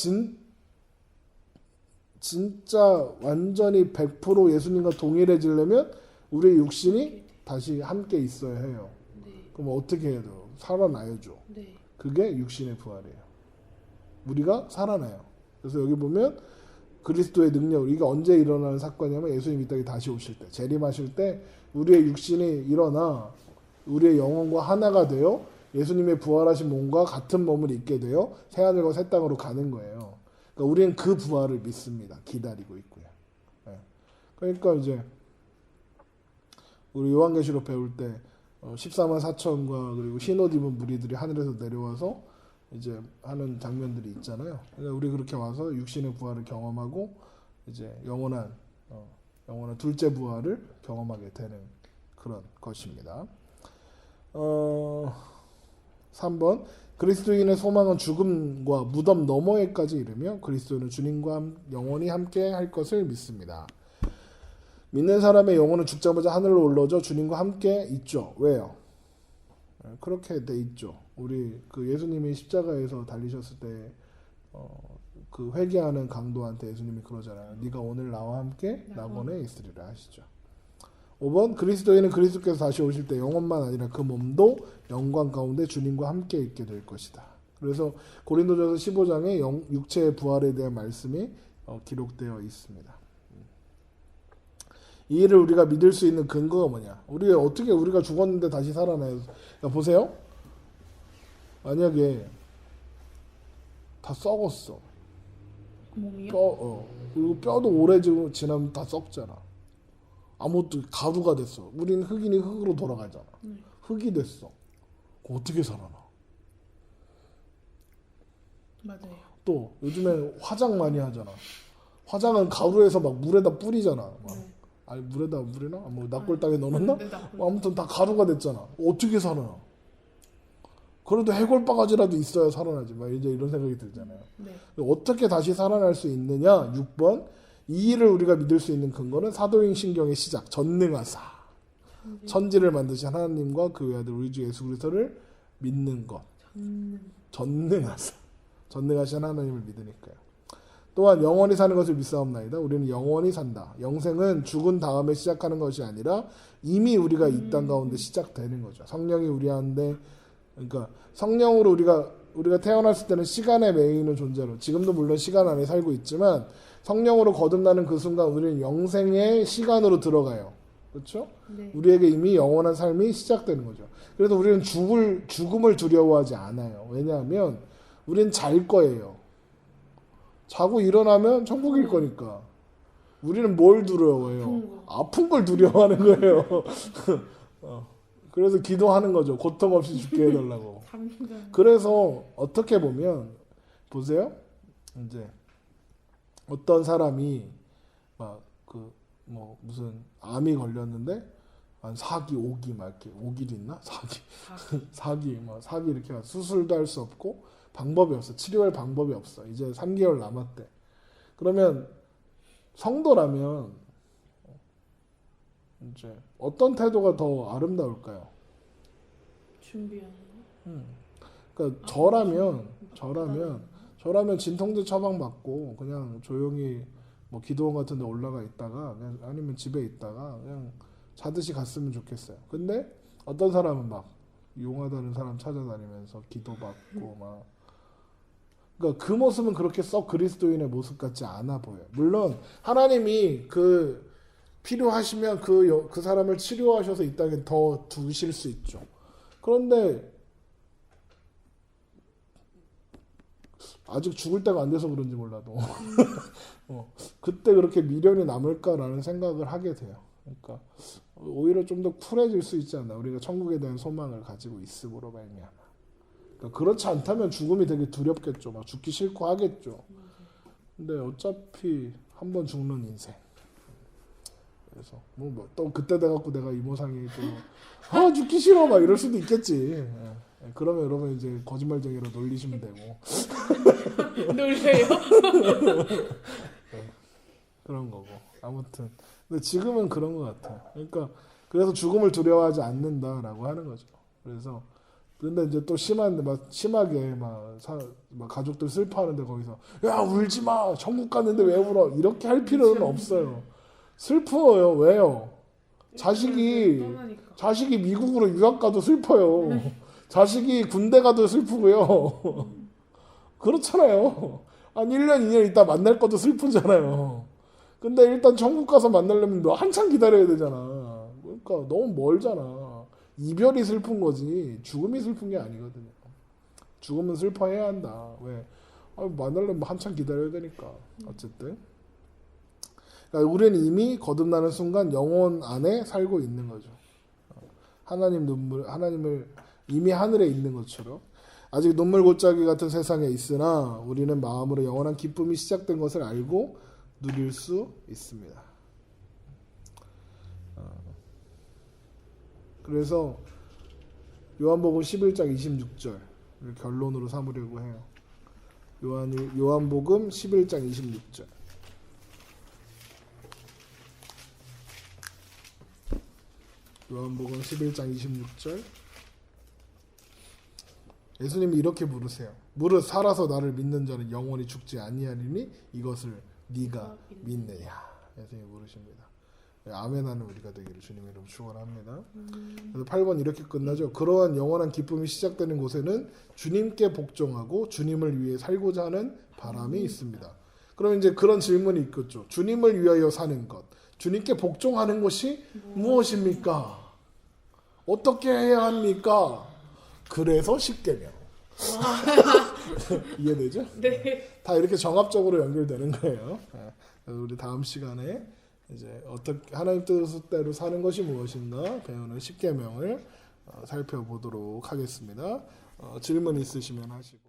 진짜 완전히 100% 예수님과 동일해지려면 우리의 육신이 다시 함께 있어야 해요. 네. 그럼 어떻게 해야 돼요? 살아나야죠. 네. 그게 육신의 부활이에요. 우리가 살아나요. 그래서 여기 보면 그리스도의 능력, 이게 언제 일어나는 사건이냐면 예수님 이 땅에 다시 오실 때, 재림하실 때 우리의 육신이 일어나 우리의 영혼과 하나가 되어 예수님의 부활하신 몸과 같은 몸을 입게 되어 새하늘과 새 땅으로 가는 거예요. 그러니까 우리는 그 부활을 믿습니다. 기다리고 있고요. 네. 그러니까 이제 우리 요한계시록 배울 때 14만 4천과 그리고 흰옷 입은 무리들이 하늘에서 내려와서 이제 하는 장면들이 있잖아요. 그러니까 우리 그렇게 와서 육신의 부활을 경험하고 이제 영원한 둘째 부활을 경험하게 되는 그런 것입니다. 3번 그리스도인의 소망은 죽음과 무덤 너머에까지 이르며 그리스도는 주님과 영원히 함께 할 것을 믿습니다. 믿는 사람의 영혼은 죽자마자 하늘로 올라져 주님과 함께 있죠. 왜요? 그렇게 돼 있죠. 우리 그 예수님이 십자가에서 달리셨을 때 그 회개하는 강도한테 예수님이 그러잖아요. 네가 오늘 나와 함께 낙원에 있으리라 하시죠. 5번 그리스도인은 그리스도께서 다시 오실 때 영혼만 아니라 그 몸도 영광 가운데 주님과 함께 있게 될 것이다. 그래서 고린도전서 15장에 육체의 부활에 대한 말씀이 기록되어 있습니다. 이 일을 우리가 믿을 수 있는 근거가 뭐냐? 어떻게 우리가 죽었는데 다시 살아나요? 그러니까 보세요. 만약에 다 썩었어. 몸이요? 그리고 뼈도 오래 지나면 다 썩잖아. 아무것도 가루가 됐어. 우리는 흙이니 흙으로 돌아가잖아. 흙이 됐어. 어떻게 살아나? 맞아요. 또 요즘에 화장 많이 하잖아. 화장은 가루에서 막 물에다 뿌리잖아. 막. 네. 아니 물에다 뿌리나? 뭐 납골당에 넣어놨나? 네, 아무튼 다 가루가 됐잖아. 어떻게 살아나? 그래도 해골바가지라도 있어야 살아나지. 막 이제 이런 생각이 들잖아요. 네. 어떻게 다시 살아날 수 있느냐? 6번 이 일을 우리가 믿을 수 있는 근거는 사도행신경의 시작 전능하사. 천지를 만드신 하나님과 그 외아들 우리 주 예수 그리스도를 믿는 것. 전능하신 하나님을 믿으니까요. 또한 영원히 사는 것을 믿사옵나이다. 우리는 영원히 산다. 영생은 죽은 다음에 시작하는 것이 아니라 이미 우리가 이 땅 가운데 시작되는 거죠. 성령이 우리 안에, 그러니까 성령으로 우리가 태어났을 때는 시간에 매이는 존재로, 지금도 물론 시간 안에 살고 있지만 성령으로 거듭나는 그 순간 우리는 영생의 시간으로 들어가요. 그렇죠? 네. 우리에게 이미 영원한 삶이 시작되는 거죠. 그래서 우리는 죽음을 두려워하지 않아요. 왜냐하면 우리는 잘 거예요. 자고 일어나면 천국일 거니까. 우리는 뭘 두려워해요? 아픈 걸 두려워하는 거예요. 그래서 기도하는 거죠. 고통 없이 죽게 해달라고. 그래서 어떻게 보면 보세요. 이제 어떤 사람이 막 무슨 암이 걸렸는데 한 4기, 5기 막 이렇게 5기도 있나? 4기 이렇게 수술도 할 수 없고 방법이 없어. 치료할 방법이 없어. 이제 3개월 남았대. 그러면 성도라면 이제 어떤 태도가 더 아름다울까요? 준비하는 거. 그러니까 저라면 진통제 처방 받고 그냥 조용히 뭐 기도원 같은 데 올라가 있다가 그냥 아니면 집에 있다가 그냥 자듯이 갔으면 좋겠어요. 근데 어떤 사람은 막 용하다는 사람 찾아다니면서 기도받고 막, 그러니까 그 모습은 그렇게 썩 그리스도인의 모습 같지 않아 보여요. 물론 하나님이 필요하시면 그 사람을 치료하셔서 이 땅에 더 두실 수 있죠. 그런데 아직 죽을 때가 안 돼서 그런지 몰라도 그때 그렇게 미련이 남을까라는 생각을 하게 돼요. 그러니까 오히려 좀 더 쿨해질 수 있지 않나. 우리가 천국에 대한 소망을 가지고 있음으로 말미암아. 그러니까 그렇지 않다면 죽음이 되게 두렵겠죠. 막 죽기 싫고 하겠죠. 근데 어차피 한 번 죽는 인생. 그래서 또 그때 돼갖고 내가 이모상이 또 죽기 싫어 막 이럴 수도 있겠지. 그러면 여러분 이제 거짓말쟁이로 놀리시면 되고. 놀려요? 그런 거고. 아무튼 근데 지금은 그런 것 같아요. 그러니까 그래서 죽음을 두려워하지 않는다라고 하는 거죠. 그래서 근데 이제 또 심하게 막 가족들 슬퍼하는데 거기서 야 울지 마 천국 갔는데 왜 울어 이렇게 할 필요는 없어요. 슬퍼요. 왜요? 자식이 미국으로 유학 가도 슬퍼요. 자식이 군대 가도 슬프고요. 그렇잖아요. 한 1년, 2년 있다 만날 것도 슬프잖아요. 근데 일단 천국 가서 만나려면 너 한참 기다려야 되잖아. 그러니까 너무 멀잖아. 이별이 슬픈 거지 죽음이 슬픈 게 아니거든요. 죽음은 슬퍼해야 한다. 왜? 만나려면 한참 기다려야 되니까. 어쨌든 그러니까 우리는 이미 거듭나는 순간 영혼 안에 살고 있는 거죠. 하나님을 이미 하늘에 있는 것처럼 아직 눈물 골짜기 같은 세상에 있으나 우리는 마음으로 영원한 기쁨이 시작된 것을 알고 누릴 수 있습니다. 그래서 요한복음 11장 26절을 결론으로 삼으려고 해요. 요한복음 11장 26절. 요한복음 11장 26절. 예수님이 이렇게 물으세요. 무릇 살아서 나를 믿는 자는 영원히 죽지 아니하리니 이것을 네가 믿느냐. 예수님이 물으십니다. 아멘하는 우리가 되기를 주님의 이름으로 축원합니다. 그래서 8번 이렇게 끝나죠. 그러한 영원한 기쁨이 시작되는 곳에는 주님께 복종하고 주님을 위해 살고자 하는 바람이 있습니다. 그럼 이제 그런 질문이 있겠죠. 주님을 위하여 사는 것, 주님께 복종하는 것이 무엇입니까? 어떻게 해야 합니까? 그래서 10계명. 이해되죠? 네. 다 이렇게 정합적으로 연결되는 거예요. 우리 다음 시간에 이제 어떻게 하나님 뜻대로 사는 것이 무엇인가 배우는 10계명을 살펴보도록 하겠습니다. 질문 있으시면 하시고.